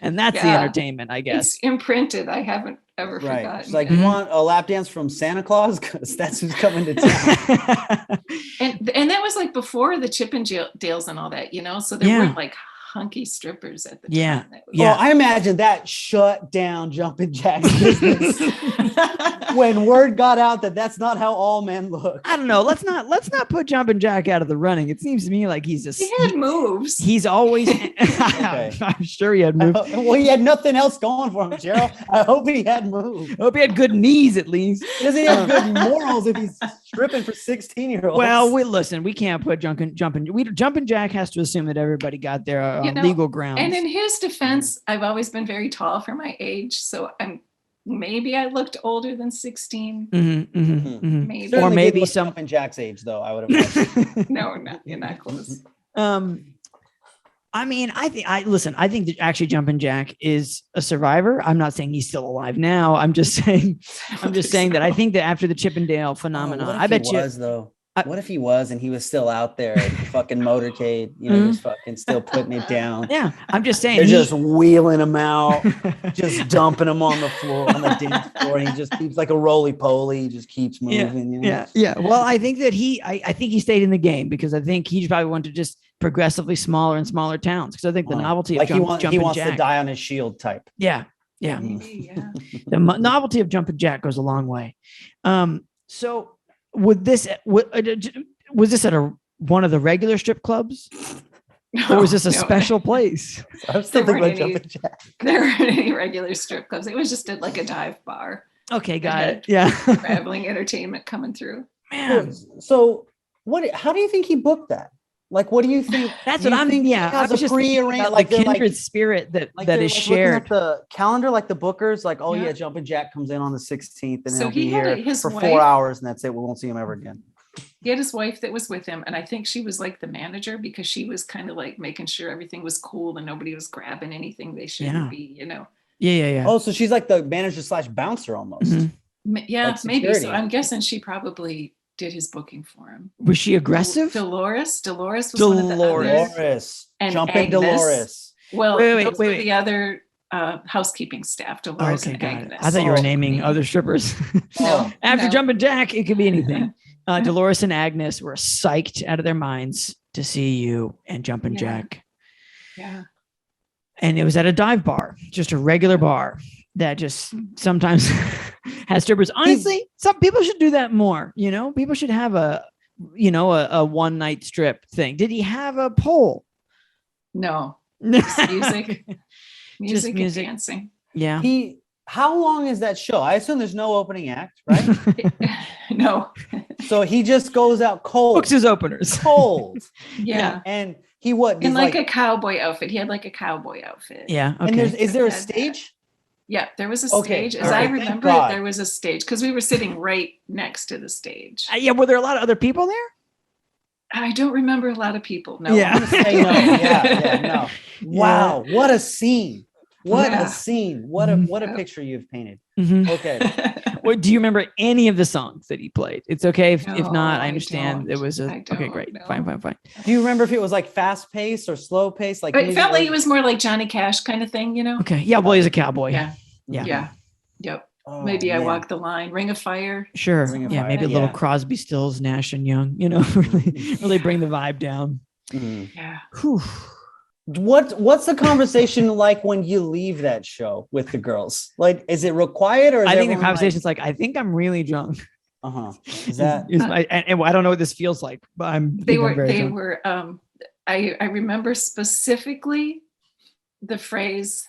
And that's the entertainment, I guess. It's imprinted. I haven't ever forgotten. It's like, you want a lap dance from Santa Claus? Because that's who's coming to town. and that was like before the Chippendales and all that, you know? So there weren't like hunky strippers at the time. Yeah. I imagine that shut down Jumpin' Jack's business. When word got out that that's not how all men look. I don't know. Let's not put Jumpin' Jack out of the running. It seems to me like he had moves. He's always. I'm sure he had moves. Well, he had nothing else going for him, Cheryl. I hope he had moves. I hope he had good knees at least. Doesn't he have good morals if he's stripping for 16-year-olds? Well, we can't put Jumpin' Jack has to assume that everybody got there on legal grounds. And in his defense, I've always been very tall for my age, so maybe I looked older than 16. Maybe. Or maybe Jumpin' Jack's age, though, I would have. No, you're not close. I mean, I think that actually Jumpin' Jack is a survivor. I'm not saying he's still alive now. I'm just saying that I think that after the Chippendale phenomenon, I bet you was though. What if he was and he was still out there at the fucking motorcade, just fucking still putting it down? Yeah, I'm just saying. They're just wheeling him out, just dumping him on the floor, on the dance floor. And he just keeps like a roly-poly. He just keeps moving. Yeah. Well, I think that I think he stayed in the game because I think he probably went to just progressively smaller and smaller towns because I think the novelty of Jumpin' Jack. He wants to die on his shield type. Yeah. The novelty of Jumpin' Jack goes a long way. So. Was this at one of the regular strip clubs, or was this a special place? I was still thinking about Jumpin' Jack. There weren't any regular strip clubs. It was just like a dive bar. Okay, got it. Yeah, traveling entertainment coming through. Man, so how do you think he booked that? Like, what do you think? That's what I'm thinking. Yeah, I was just thinking about like kindred spirit that is shared. At the calendar, like the bookers, like, Jumpin' Jack comes in on the 16th, and he'll be here for 4 hours, and that's it. We won't see him ever again. He had his wife that was with him, and I think she was like the manager because she was kind of like making sure everything was cool and nobody was grabbing anything they shouldn't be, Yeah. Oh, so she's like the manager / bouncer almost. Mm-hmm. Yeah, like maybe. So I'm guessing she probably did his booking for him. Was she aggressive? Dolores was one of the others. And Jumping Dolores. Well, wait. The other housekeeping staff, Dolores and Agnes. I thought you were naming other strippers. After Jumpin' Jack, it could be anything. Dolores and Agnes were psyched out of their minds to see you and Jumpin' Jack. Yeah. And it was at a dive bar, just a regular bar that just sometimes has strippers. Honestly, some people should do that more. People should have a one night strip thing. Did he have a pole? No. Just music and dancing. Yeah. How long is that show? I assume there's no opening act, right? No. So he just goes out cold. Books his openers. Cold. Yeah. And he what? In like a cowboy outfit. He had like a cowboy outfit. Yeah. Okay. And is there a stage? Yeah, there was a stage. As I remember it, there was a stage because we were sitting right next to the stage. Were there a lot of other people there? I don't remember a lot of people. No. Yeah. No. Wow, what a scene. What a scene. What a picture you've painted. Mm-hmm. Okay. Do you remember any of the songs that he played? It's okay if not. I understand it was okay, great. No. Fine. Do you remember if it was like fast paced or slow paced? Like it felt like it was more like Johnny Cash kind of thing, Okay. Yeah, well, he's a cowboy. Yeah. Yep. Oh, maybe I Walk the Line, Ring of Fire. Sure. Fire. Maybe a little Crosby, Stills, Nash and Young, really bring the vibe down. Mm-hmm. Yeah. Whew. What's the conversation like when you leave that show with the girls? Like, is it real quiet, or is I think the everyone conversation's like, I think I'm really drunk. Is that and I don't know what this feels like, but they were I remember specifically the phrase,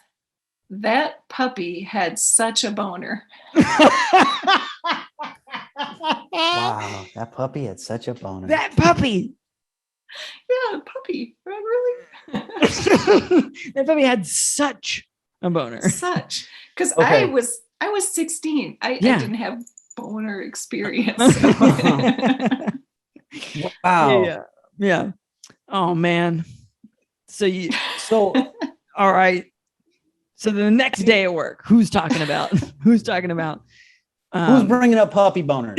"That puppy had such a boner." wow, that puppy had such a boner. That puppy. Yeah, puppy. Really? That puppy had such a boner. Such. Because I was 16. I didn't have boner experience. So. Wow. Yeah. Oh man. So all right. So the next day at work, who's talking about? Who's bringing up puppy boners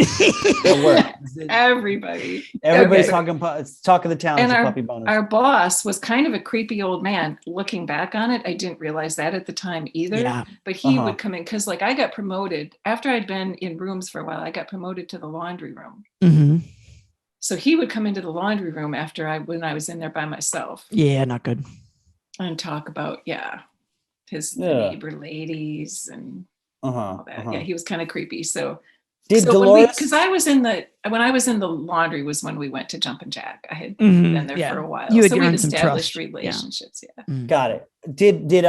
at work? Everybody. Everybody's talking. It's talk of the town. And puppy boners. Our boss was kind of a creepy old man. Looking back on it, I didn't realize that at the time either. Yeah. But he would come in because, like, I got promoted after I'd been in rooms for a while. I got promoted to the laundry room. Mm-hmm. So he would come into the laundry room when I was in there by myself. Yeah, not good. And talk about his neighbor ladies and. All that. Yeah, he was kind of creepy. So Dolores, because when I was in the laundry was when we went to Jumpin' Jack. I had been there for a while. You had we'd trust. established relationships. Yeah. Got it. Did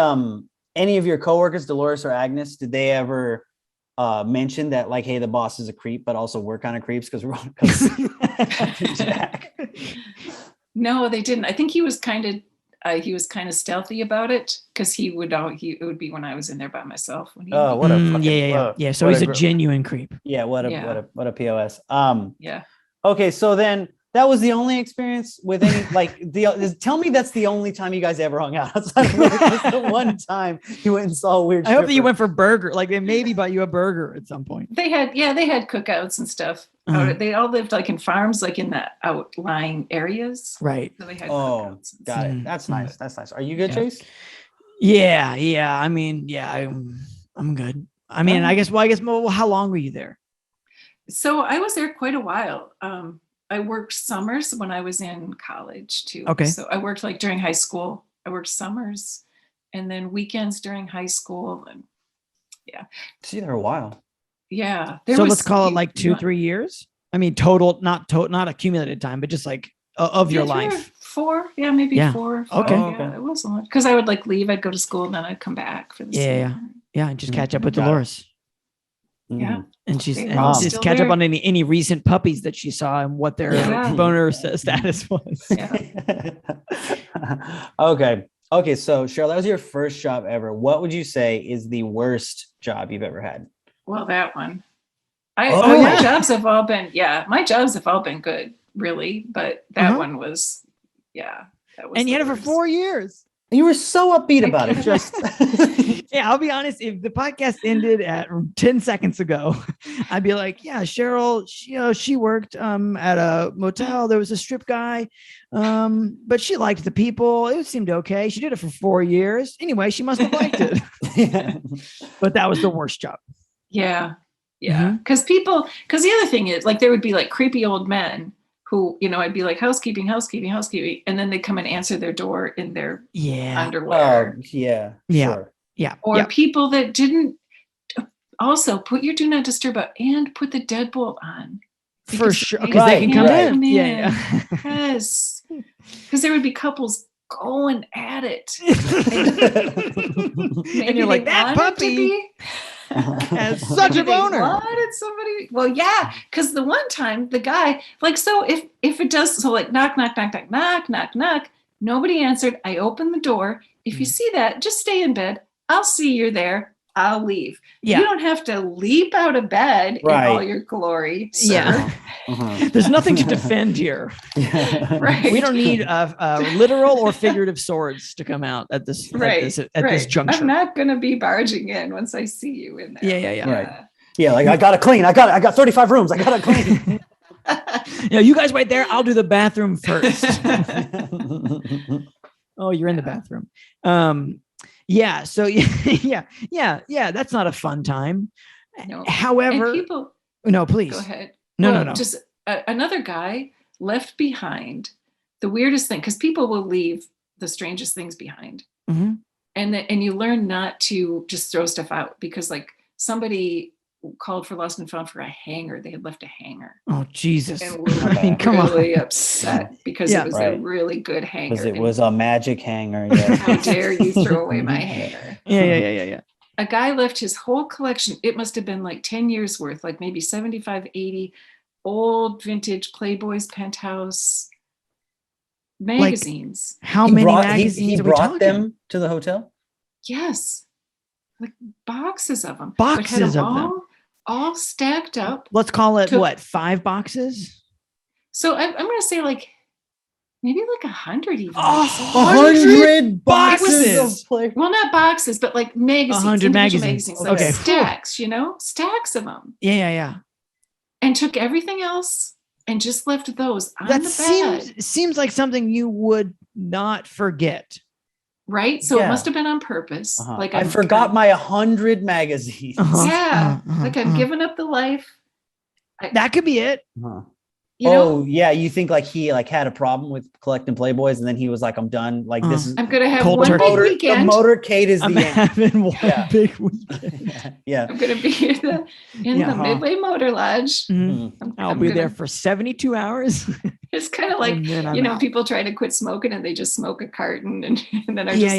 any of your coworkers, Dolores or Agnes, did they ever mention that, like, hey, the boss is a creep, but also we're kind of creeps because we're on Jumpin' Jack? No, they didn't. I think he was kind of stealthy about it because it would be when I was in there by myself. When he what a fucking, yeah. So he's a genuine creep. Yeah, what a POS. Yeah. Okay, so then that was the only experience with any tell me that's the only time you guys ever hung out. Outside of the one time you went and saw a weird. I hope that you went for burger. Like, they maybe bought you a burger at some point. They had cookouts and stuff. They all lived like in farms, like in the outlying areas. Right. So they had cookouts. Got it. That's nice. That's nice. Are you good, Chase? Yeah. I mean, I'm good. I mean, I guess, well, how long were you there? So I was there quite a while. I worked summers when I was in college too. Okay. So I worked like during high school. I worked summers and then weekends during high school. And See, there a while. Yeah. So let's call it like 2-3 years. I mean, total, not accumulated time, but just like of your life. 4. Yeah, maybe 4. Okay. Yeah, it was a lot. Because I would like leave, I'd go to school, and then I'd come back for the summer. Yeah, and just catch up with Dolores. Yeah. And just catch up on any recent puppies that she saw and what their boner status was. Yeah. Okay. So Cheryl, that was your first job ever. What would you say is the worst job you've ever had? Well, that one. My jobs have all been good, really. But that one was, that was. And you had it for 4 years. You were so upbeat about it. Just I'll be honest. If the podcast ended at 10 seconds ago, I'd be like, yeah, Cheryl, she worked at a motel. There was a strip guy, but she liked the people. It seemed okay. She did it for 4 years. Anyway, she must have liked it. But that was the worst job. Yeah. Because the other thing is, like, there would be like creepy old men who, I'd be like, housekeeping. And then they come and answer their door in their underwear. Sure. Yeah. Or people that didn't also put your do not disturb out and put the deadbolt on. For sure. Because they can come in. Yeah. Yes. Because there would be couples going at it. And you're like, that puppy has such a boner. Wanted somebody. Well, yeah, because the one time the guy, like, so if it does, so like knock, nobody answered. I opened the door. If you see that, just stay in bed. I'll see you're there. I'll leave. Yeah. You don't have to leap out of bed in all your glory. Sir. Yeah. There's nothing to defend here. Right. We don't need literal or figurative swords to come out at this this juncture. I'm not going to be barging in once I see you in there. Yeah. Right. Yeah, like I got to clean. I got 35 rooms. I got to clean. You guys wait there. I'll do the bathroom first. Oh, you're in the bathroom. Yeah. So yeah. That's not a fun time. No. However, no, please go ahead. No. Just another guy left behind the weirdest thing, because people will leave the strangest things behind. Mm-hmm. And you learn not to just throw stuff out, because like somebody called for lost and found for a hanger. They had left a hanger. Oh, Jesus. And we were I mean, come really on. upset because it was a really good hanger. Because it was a magic hanger. Yes. How dare you throw away my hanger? Yeah. A guy left his whole collection. It must have been like 10 years worth, like maybe 75, 80 old vintage Playboy's Penthouse magazines. Like, how many magazines he brought them to the hotel? Yes. Like boxes of them. Boxes of them. All stacked up. Let's call it 5 boxes? So I'm going to say like maybe like 100 even. 100 boxes. Well, not boxes, but like magazines. 100 magazines. Like stacks, stacks of them. Yeah. And took everything else and just left those on the bed. Seems like something you would not forget. Right? So it must have been on purpose. Like I forgot my 100 magazines. Like I've given up the life. That could be it. You think like he like had a problem with collecting Playboys, and then he was like, I'm done. Like this is I'm gonna have one big weekend. The motorcade is I'm the end. having one big weekend. I'm gonna be in the Midway Motor Lodge. Mm-hmm. I'll be there for 72 hours. It's kind of like, people try to quit smoking and they just smoke a carton and then are just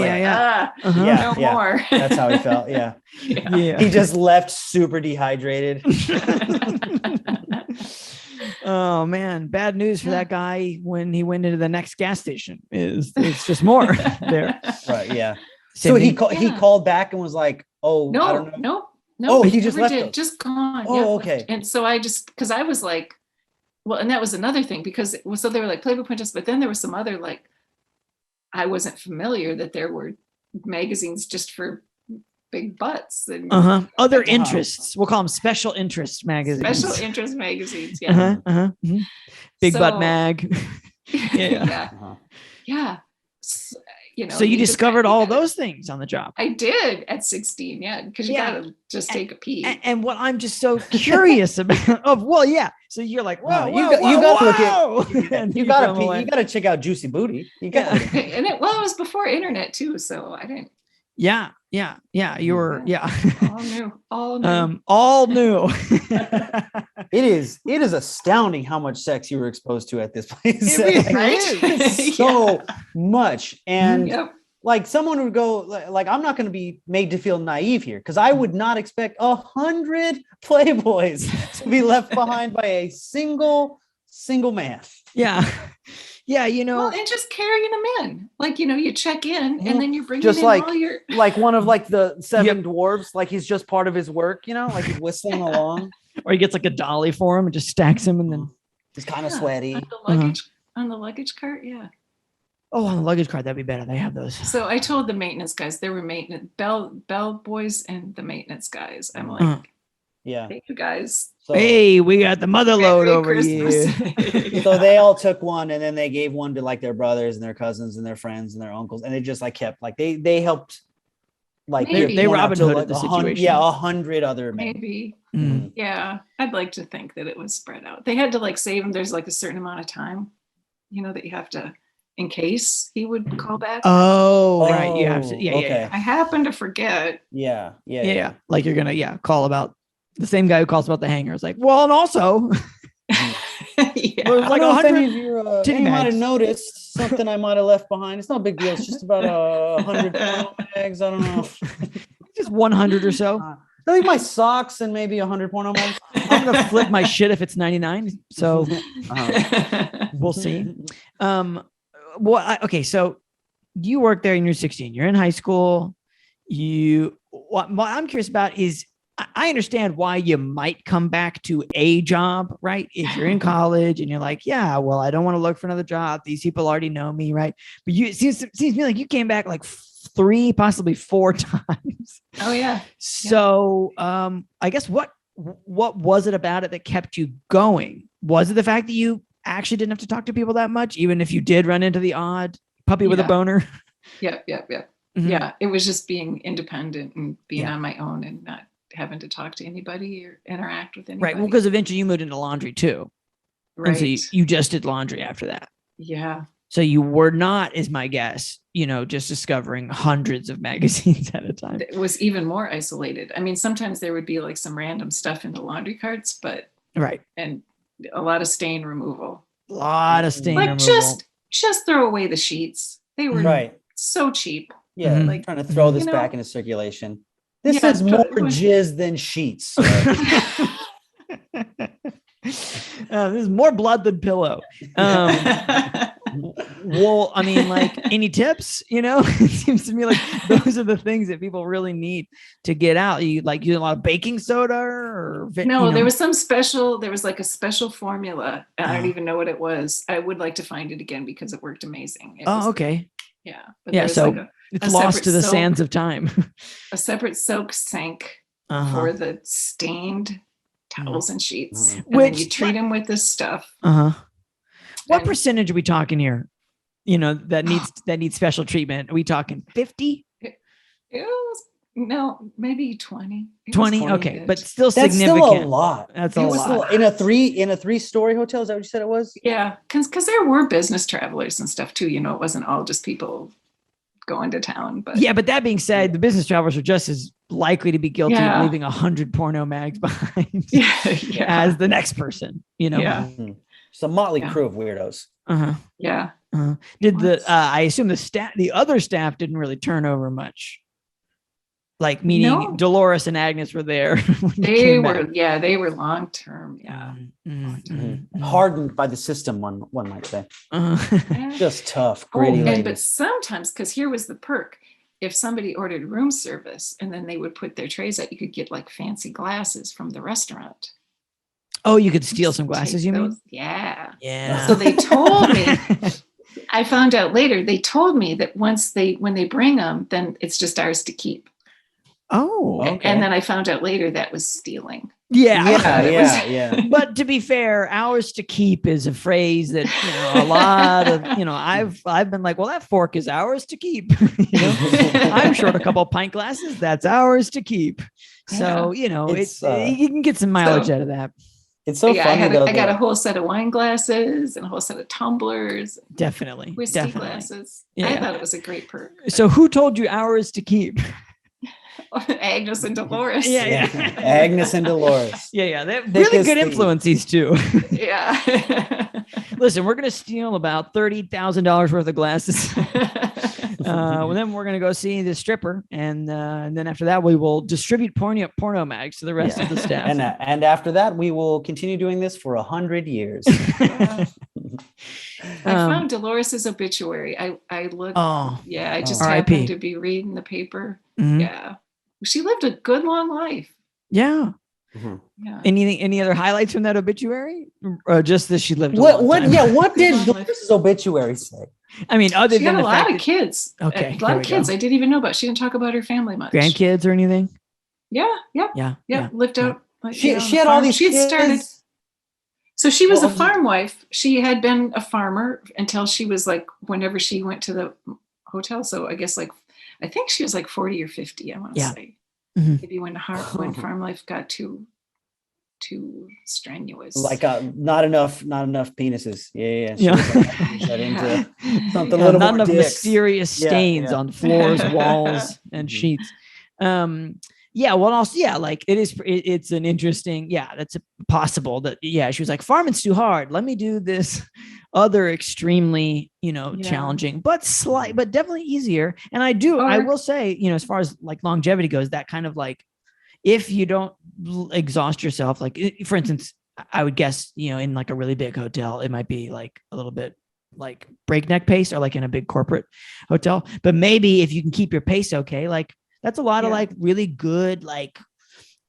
no more. That's how he felt. Yeah. He just left super dehydrated. Oh man, bad news for that guy when he went into the next gas station. It's just more there. Right. Yeah. So he called back and was like, "Oh, no, I don't know." No. Oh, he just left. Just gone. Oh, okay. And so because I was like, well, and that was another thing, because so they were like Playboy Princess, but then there was some other like, I wasn't familiar that there were magazines just for big butts and other interests. We'll call them special interest magazines. Special interest magazines. Yeah. Mm-hmm. Big butt mag. Yeah. So you discovered all those things on the job. I did at 16. Yeah. Because you gotta just take a pee. And what I'm just so curious about so you're like, whoa, you gotta check out Juicy Booty. You got and it was before internet too, so I didn't. Yeah. You were, All new. It is astounding how much sex you were exposed to at this place. Right? So much. And like someone would go like, I'm not going to be made to feel naive here, because I would not expect 100 Playboys to be left behind by a single man. Yeah. Well, and just carrying them in, like, you check in and then you bring just in like all your like one of like the 7 dwarves, like he's just part of his work, like he's whistling along, or he gets like a dolly for him and just stacks him, and then he's kind of sweaty on the luggage cart. Oh, on the luggage cart, that'd be better. They have those. So I told the maintenance guys, there were bell boys and the maintenance guys. I'm like, hey, you guys. So, hey, we got the mother load over here. So they all took one, and then they gave one to like their brothers and their cousins and their friends and their uncles, and they just like kept like they helped like they Robin Hooded the situation. 100 other men. Maybe. Yeah, I'd like to think that it was spread out. They had to like save him. There's like a certain amount of time, that you have to, in case he would call back. Oh, right. You have to. Yeah. I happen to forget. Yeah. Like you're gonna call about. The same guy who calls about the hanger is like, well, and also, it was like 100 of you might have noticed something I might have left behind. It's no big deal. It's just about 100 porno mags. I don't know. Just 100 or so. I think my socks and maybe 100 porno mags. I'm gonna flip my shit if it's 99. So we'll see. Okay, so you work there and you're 16. You're in high school. What I'm curious about is, I understand why you might come back to a job, right? If you're in college and you're like, I don't want to look for another job. These people already know me, right? But it seems to me like you came back like 3, possibly 4 times. Oh yeah. So I guess what was it about it that kept you going? Was it the fact that you actually didn't have to talk to people that much, even if you did run into the odd puppy with a boner? Yeah. Mm-hmm. Yeah. It was just being independent and being on my own and not having to talk to anybody or interact with anybody. Right. Well, because eventually you moved into laundry too. Right. And so you just did laundry after that. Yeah. So you were not, is my guess, just discovering hundreds of magazines at a time. It was even more isolated. I mean, sometimes there would be like some random stuff in the laundry carts, but right. And a lot of stain removal. A lot of stain removal. Just throw away the sheets. They were so cheap. Yeah, like trying to throw this back into circulation. This is more jizz than sheets. This is more blood than pillow. Well, I mean, like, any tips? It seems to me like those are the things that people really need to get out. You use a lot of baking soda, or no? There was some special. There was like a special formula. I don't even know what it was. I would like to find it again because it worked amazing. Okay. Yeah. But so it's lost to the sands of time. A separate soak sink for the stained towels and sheets. And then you treat them with this stuff. What percentage are we talking here? That needs special treatment. Are we talking 50? No, maybe 20. 20? Okay, but still that's significant. Still a lot. That's a lot. In a 3-story hotel, is that what you said it was? Yeah, because there were business travelers and stuff too. It wasn't all just people going to town. But yeah, but that being said, the business travelers are just as likely to be guilty of leaving 100 porno mags behind as the next person. Yeah. It's a motley crew of weirdos. Yeah. Did I assume the other staff didn't really turn over much? Like, meaning Dolores and Agnes were there. They were long term. Yeah. Hardened by the system, one might say. Just tough, gritty ladies. But sometimes, because here was the perk. If somebody ordered room service and then they would put their trays out, you could get like fancy glasses from the restaurant. Oh, you could steal some glasses, you mean? Yeah. Yeah. So they told me, I found out later, they told me that when they bring them, then it's just ours to keep. Oh, okay. And then I found out later that was stealing. Yeah. But to be fair, ours to keep is a phrase that, a lot of, I've been like, well, that fork is ours to keep. I'm short a couple of pint glasses. That's ours to keep. So, you can get some mileage out of that. It's so funny. I got a whole set of wine glasses and a whole set of tumblers. Definitely. Whiskey glasses. Yeah. I thought it was a great perk. So who told you ours to keep? Agnes and Dolores. Yeah. Agnes and Dolores. Yeah. They're really good influence, these two. Yeah. Listen, we're going to steal about $30,000 worth of glasses. Then we're going to go see the stripper. And then after that, we will distribute porno mags to the rest of the staff. And after that, we will continue doing this for 100 years. I found Dolores's obituary. I looked. I just happened to be reading the paper. Yeah. She lived a good long life. Yeah. Yeah. Any other highlights from that obituary, or just that she lived? What did Dolores' obituary say? I mean, other she than had a lot of kids. Okay, a lot of kids. I didn't even know about. She didn't talk about her family much. Grandkids or anything? Yeah. Lived out. She had all these. She had started. So she was a farm wife. She had been a farmer until she was like, whenever she went to the hotel. So I guess I think she was like 40 or 50. I want to say. Maybe when farm life got too strenuous, like not enough penises. Something a little not more enough mysterious stains on floors, walls, and sheets. It's an interesting, that's possible that, she was like, farming's too hard. Let me do this other extremely, challenging, but definitely easier. And I will say, as far as like longevity goes, that kind of like, if you don't exhaust yourself, like for instance, I would guess, in like a really big hotel, it might be like a little bit like breakneck pace, or like in a big corporate hotel, but maybe if you can keep your pace, okay, like, that's a lot of like really good, like,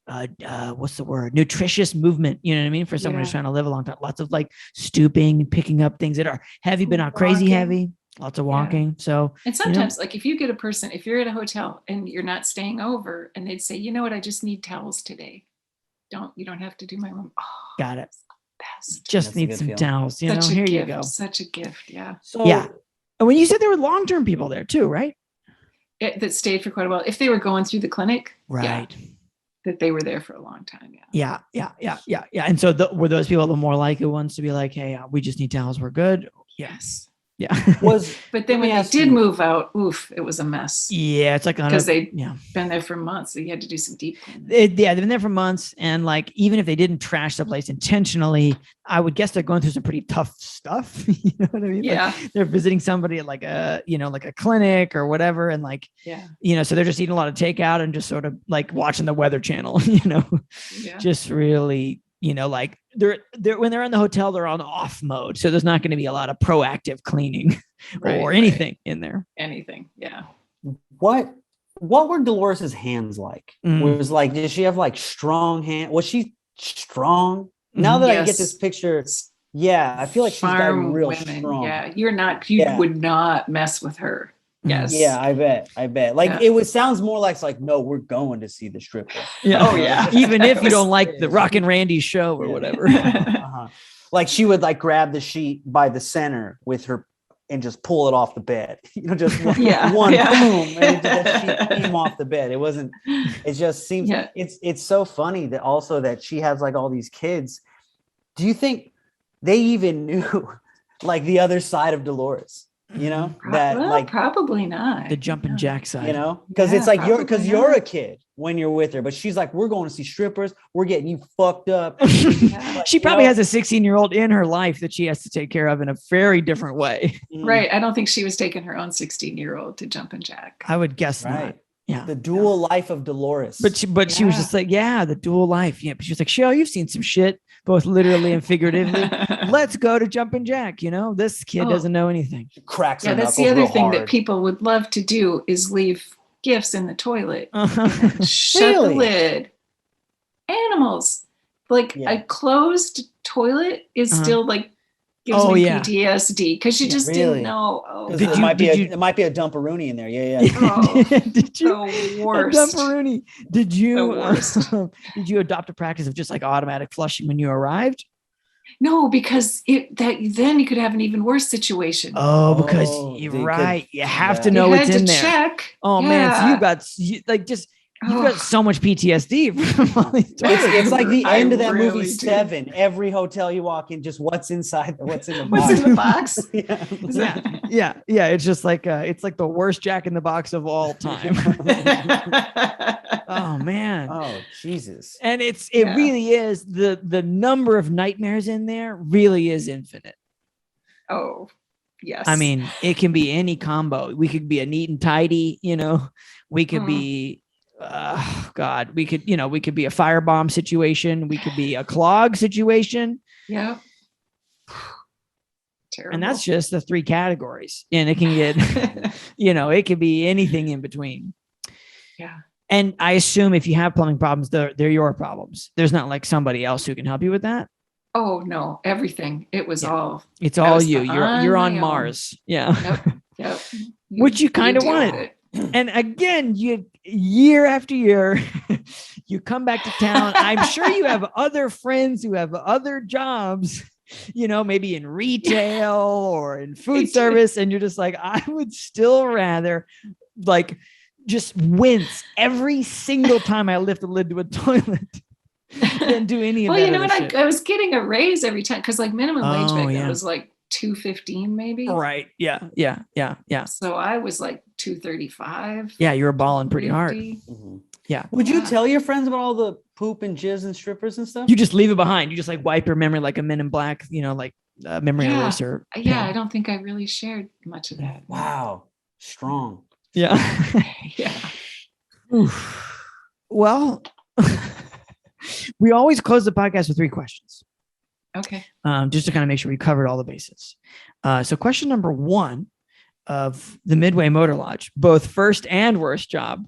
what's the word? Nutritious movement. You know what I mean? For someone who's trying to live a long time, lots of like stooping, picking up things that are heavy, but not crazy heavy. Lots of walking. Yeah. So, and sometimes like if you get a person, if you're at a hotel and you're not staying over and they'd say, you know what, I just need towels today. You don't have to do my room. Oh, got it. Best. Just need some towels. Here you go. Such a gift. Yeah. So, and when you said there were long-term people there too, right? That stayed for quite a while. If they were going through the clinic, right? That they were there for a long time. Yeah. And so were those people the more likely ones to be like, hey, we just need towels, we're good? Yes. Yeah. But then when they did move out, oof, it was a mess. Yeah, it's like because they'd been there for months. So you had to do some deep cleaning. They've been there for months, and like even if they didn't trash the place intentionally, I would guess they're going through some pretty tough stuff. You know what I mean? Yeah, like they're visiting somebody at like a like a clinic or whatever, and like so they're just eating a lot of takeout and just sort of like watching the Weather Channel. Just really. Like they're when they're in the hotel, they're on off mode. So there's not going to be a lot of proactive cleaning or anything in there. Anything. Yeah. What were Dolores's hands like? Was like, did she have like strong hand? Was she strong? Now that I get this picture, I feel like she's got real strong. Yeah. You would not mess with her. Yes. Yeah, I bet. Like it sounds more like no, we're going to see the stripper. Yeah. Oh yeah. Even if you don't like the Rock and Randy show or whatever. Like she would like grab the sheet by the center with her and just pull it off the bed. Just one boom, and that sheet came off the bed. It just seems it's so funny that also that she has like all these kids. Do you think they even knew like the other side of Dolores? Probably not. The jumping jack side, because it's like you're a kid when you're with her, but she's like, we're going to see strippers, we're getting you fucked up. She probably has a 16-year-old in her life that she has to take care of in a very different way. Right. I don't think she was taking her own 16-year-old to jumping jack. I would guess not. Yeah. The dual life of Dolores. But she was just like, the dual life. Yeah. But she was like, Cheryl, you've seen some shit, both literally and figuratively. Let's go to Jumpin' Jack. This kid doesn't know anything. Cracks. Yeah, that's the other thing that people would love to do is leave gifts in the toilet. Shut the lid. Animals. Like a closed toilet is still like gives me PTSD because you just didn't know. It might be a dumperoonie in there. Did you? The worst. Dumperoonie. Did you adopt a practice of just like automatic flushing when you arrived? No, because then you could have an even worse situation. Oh, because you're right. You have to know what's in there. Check. Oh man, so you've got so much PTSD from all these it's like the end of that movie 7. Every hotel you walk in, just what's in the box. Yeah. It's just like it's like the worst Jack in the Box of all time. Oh man. Oh Jesus. And it really is the number of nightmares in there really is infinite. Oh yes. I mean, it can be any combo. We could be a neat and tidy, we could be we could be a firebomb situation. We could be a clog situation. Yeah. Terrible. And that's just the 3 categories. And it can get, it could be anything in between. Yeah. And I assume if you have plumbing problems, they're your problems. There's not like somebody else who can help you with that. Oh no, everything. It was all. It's all you. You're on Mars. Yeah. Yep. Which you kind of wanted. And again, year after year, you come back to town. I'm sure you have other friends who have other jobs, maybe in retail or in food service. And you're just like, I would still rather like just wince every single time I lift the lid to a toilet than do any of that. Well, you know what? I was getting a raise every time because like minimum wage back then was like $2.15 maybe. Right. Yeah. So I was like $2.35. Yeah, you were balling pretty hard. Mm-hmm. Yeah. Would you tell your friends about all the poop and jizz and strippers and stuff? You just leave it behind. You just like wipe your memory like a Men in Black, like memory eraser. Yeah, I don't think I really shared much of that. Wow. Strong. Yeah. Yeah. Well, we always close the podcast with 3 questions. Okay. Just to kind of make sure we covered all the bases. So question number 1 of the Midway Motor Lodge, both first and worst job,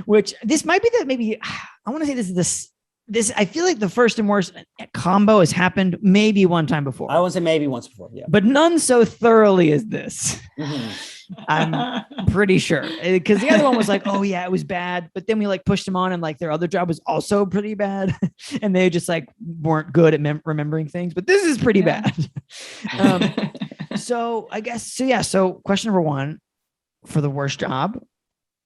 which this might be I want to say this, I feel like the first and worst combo has happened maybe one time before. I would say maybe once before. Yeah. But none so thoroughly as this. Mm-hmm. I'm pretty sure because the other one was like, oh yeah, it was bad. But then we like pushed them on and like their other job was also pretty bad. And they just like weren't good at remembering things, but this is pretty bad. So I guess, so question number 1 for the worst job.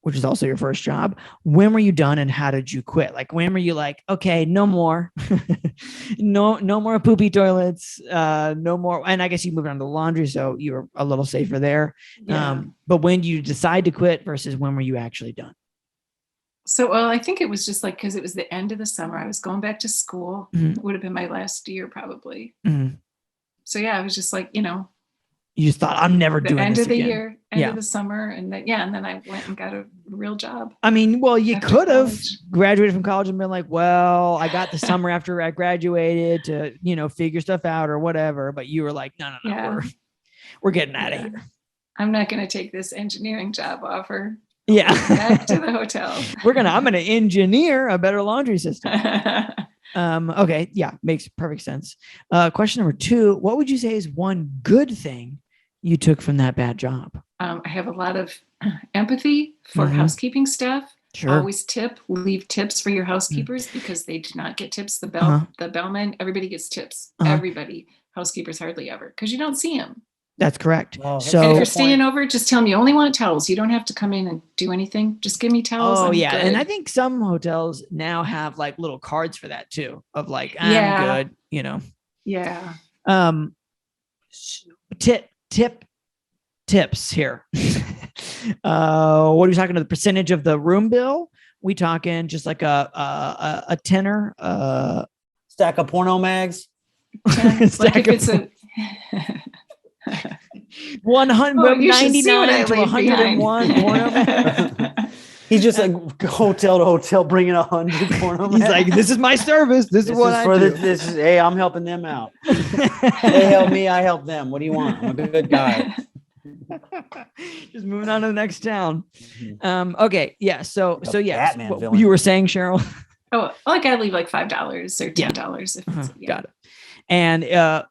which is also your first job. When were you done and how did you quit? Like, when were you like, okay, no more, no more poopy toilets, no more. And I guess you moved on to the laundry, so you were a little safer there. Yeah. But when do you decide to quit versus when were you actually done? So, well, I think it was just like, because it was the end of the summer. I was going back to school. Mhm. It would have been my last year probably. Mhm. So yeah, I was just like, you just thought, I'm never the doing end this of the again. year, end of the summer. And then I went and got a real job. I mean, well, you after could have college. graduated from college and been like, well, I got the summer after I graduated to, figure stuff out or whatever. But you were like, no, Yeah. we're getting out of here. I'm not going to take this engineering job offer. Yeah. Back to the hotel. I'm going to engineer a better laundry system. Okay. Yeah. Makes perfect sense. Question number 2, what would you say is one good thing you took from that bad job? I have a lot of empathy for housekeeping staff. Sure. Always leave tips for your housekeepers because they do not get tips. The bellman, everybody gets tips. Everybody. Housekeepers hardly ever, because you don't see them. That's correct. Oh, so and if you're staying over, just tell me you only want towels. You don't have to come in and do anything. Just give me towels. Oh, I'm yeah. good. And I think some hotels now have like little cards for that too, of like, I'm good, Yeah. Tips here. What are we talking to? The percentage of the room bill? We talking just like a tenner? Stack of porno mags? Like if it's a 199 to 101 porno mags. He's just like hotel to hotel bringing 100 porno mags. He's like, this is my service. This is what I do. Hey, I'm helping them out. They help me, I help them. What do you want? I'm a good guy. Just moving on to the next town. Okay. Yeah. So yeah. Batman villain. You were saying, Cheryl? Oh, like I leave like $5 or $10. If Got it. And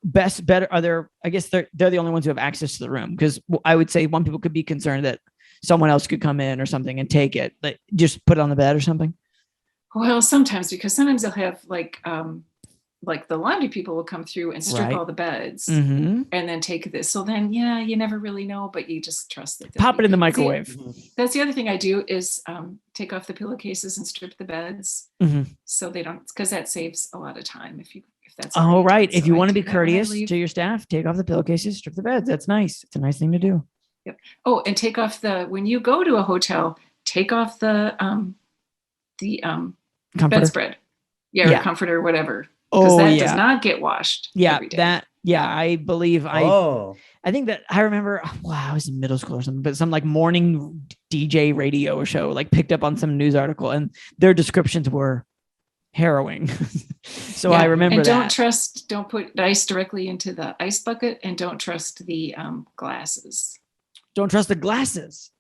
better are there? I guess they're the only ones who have access to the room, because I would say people could be concerned that someone else could come in or something and take it, like just put it on the bed or something. Well, sometimes, because sometimes they'll have like the laundry people will come through and strip all the beds and then take this. So then, you never really know, but you just trust that. Pop it in the microwave. That's the other thing I do is take off the pillowcases and strip the beds, so they don't, because that saves a lot of time if that's. Oh, right. If you want to be courteous to your staff, take off the pillowcases, strip the beds. That's nice. It's a nice thing to do. Yep. Oh, and take off when you go to a hotel, take off the bedspread. Or comforter, or whatever. Because that does not get washed. Yeah, every day. I believe I think that I remember, I was in middle school or something, but some like morning DJ radio show like picked up on some news article and their descriptions were harrowing. So I remember and that. Don't put ice directly into the ice bucket, and don't trust the glasses. Don't trust the glasses.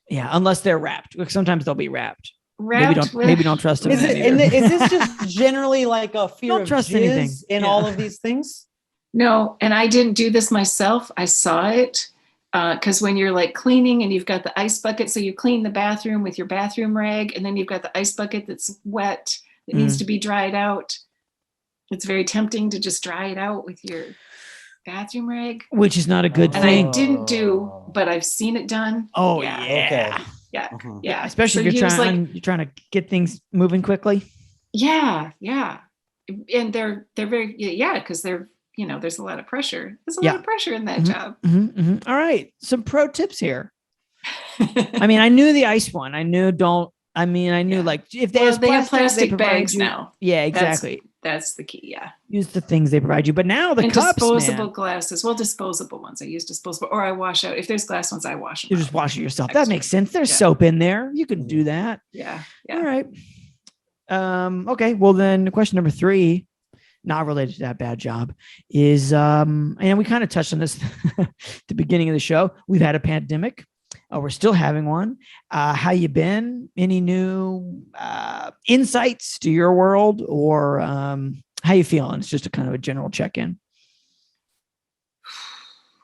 Yeah, unless they're wrapped. Sometimes they'll be wrapped. Maybe don't trust them. Is this just generally like a fear don't of trust jizz anything in all of these things? No, and I didn't do this myself. I saw it because when you're like cleaning and you've got the ice bucket, so you clean the bathroom with your bathroom rag, and then you've got the ice bucket that's wet that needs to be dried out. It's very tempting to just dry it out with your bathroom rag, which is not a good thing. And I didn't do, but I've seen it done. Oh yeah. Okay. Yeah. Especially if you're trying to get things moving quickly. Yeah. And they're very, because they're, there's a lot of pressure. There's a lot of pressure in that job. All right. Some pro tips here. I mean, I knew the ice one. I knew like if they have plastic bags now. Yeah, exactly. That's the key. Yeah. Use the things they provide you. But now the cups, disposable glasses. Well, disposable ones. I use disposable, or I wash out. If there's glass ones, I wash them. You just wash it yourself. That makes sense. There's soap in there. You can do that. Yeah. All right. Okay. Well, then question number 3, not related to that bad job, is and we kind of touched on this at the beginning of the show. We've had a pandemic. We're still having one. How you been? Any new insights to your world, or how you feeling? It's just a kind of a general check-in.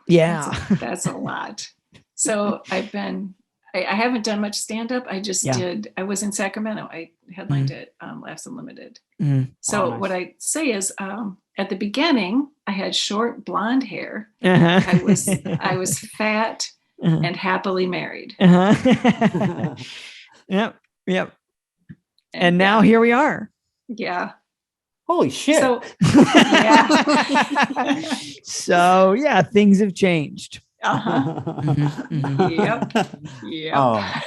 Yeah, that's a lot. So I haven't done much stand-up. I just did. I was in Sacramento. I headlined at Laughs Unlimited. So nice. What I say is, at the beginning, I had short blonde hair. I was fat. and happily married. Yep. And now here we are. Yeah. Holy shit. So, yeah. So yeah, things have changed. Yep. Oh.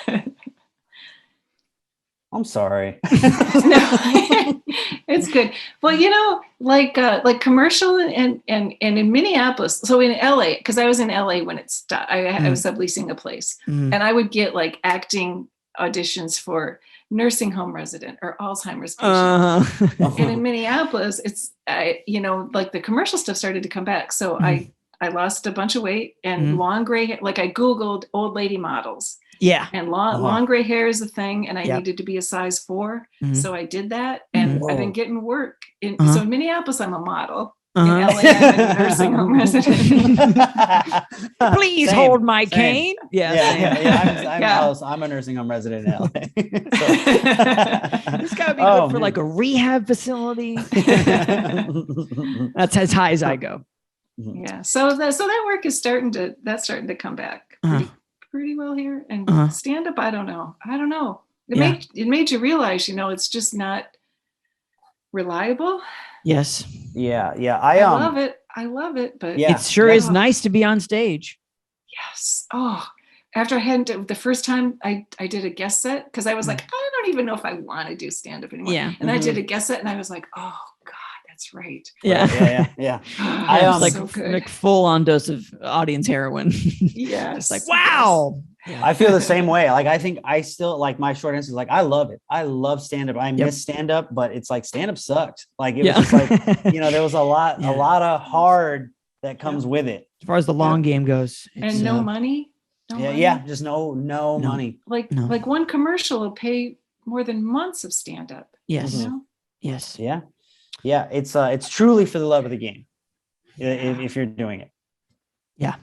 I'm sorry. No, it's good. Well, like commercial and in Minneapolis. So in LA, because I was in LA when it stopped, I was subleasing a place, and I would get like acting auditions for nursing home resident or Alzheimer's patient. And in Minneapolis, it's like the commercial stuff started to come back. So I lost a bunch of weight and long gray hair. Like I Googled old lady models. Yeah. And long gray hair is a thing, and I needed to be a size 4. So I did that, and I've been getting work. So in Minneapolis, I'm a model. In LA, I'm a nursing home resident. Please hold my cane. I'm a nursing home resident in LA. This guy would be good for like a rehab facility. That's as high as I go. Yeah. So that work is starting to come back pretty well here. And stand up, I don't know. It made you realize, it's just not reliable. Yes. Yeah. I love it, but it sure is nice to be on stage. Yes. Oh, after I hadn't the first time I did a guest set, because I was like, I don't even know if I want to do stand-up anymore. Yeah. And I did a guest set, and I was like, oh God, that's right. Yeah. I like, so like full on dose of audience heroin. Yes. It's like, wow. Yeah. I feel the same way. Like, I think I still, like, my short answer is like, I love it. I love stand-up. I miss stand-up, but it's like stand-up sucked. Like, it was just like, there was a lot of hard that comes with it. As far as the long game goes. And no money. Just no money. Like one commercial will pay more than months of stand-up. Yes. Yes. Yeah. Yeah. It's truly for the love of the game. If you're doing it. Yeah.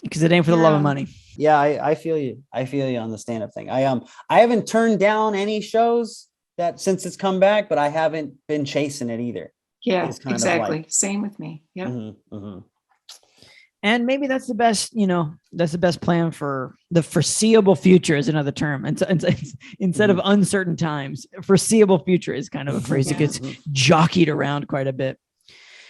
Because it ain't for the love of money. Yeah, I feel you. I feel you on the stand-up thing. I haven't turned down any shows that since it's come back, but I haven't been chasing it either. Yeah, exactly. Same with me. Yep. And maybe that's the best, that's the best plan for the foreseeable future is another term. And instead of uncertain times, foreseeable future is kind of a phrase that gets jockeyed around quite a bit.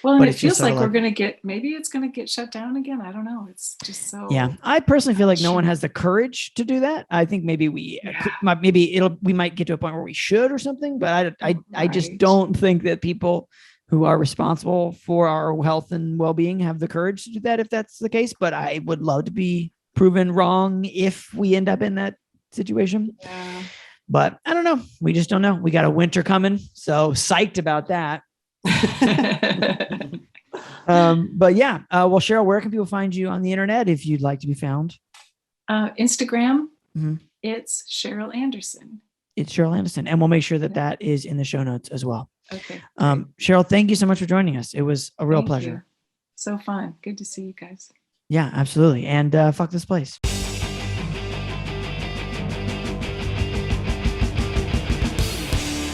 Well, and it feels like we're going to maybe it's going to get shut down again. I don't know. It's just so. Yeah. I personally feel like no one has the courage to do that. I think maybe we might get to a point where we should or something, but I just don't think that people who are responsible for our health and well-being have the courage to do that if that's the case. But I would love to be proven wrong if we end up in that situation. Yeah. But I don't know. We just don't know. We got a winter coming. So psyched about that. But yeah, well, Cheryl, where can people find you on the internet if you'd like to be found? Instagram. It's Cheryl Anderson. It's Cheryl Anderson, and we'll make sure that is in the show notes as well. Okay. Cheryl, thank you so much for joining us. It was a real pleasure. You. So fun. Good to see you guys. Yeah, absolutely. And fuck this place.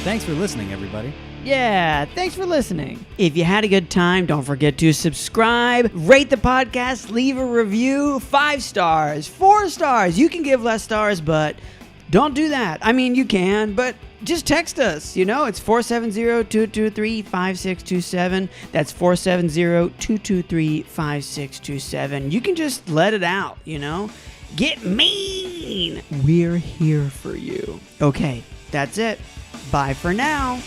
Thanks for listening, everybody. Yeah, thanks for listening. If you had a good time, don't forget to subscribe, rate the podcast, leave a review, 5 stars, 4 stars. You can give less stars, but don't do that. I mean, you can, but just text us. It's 470-223-5627. That's 470-223-5627. You can just let it out, Get mean. We're here for you. Okay, that's it. Bye for now.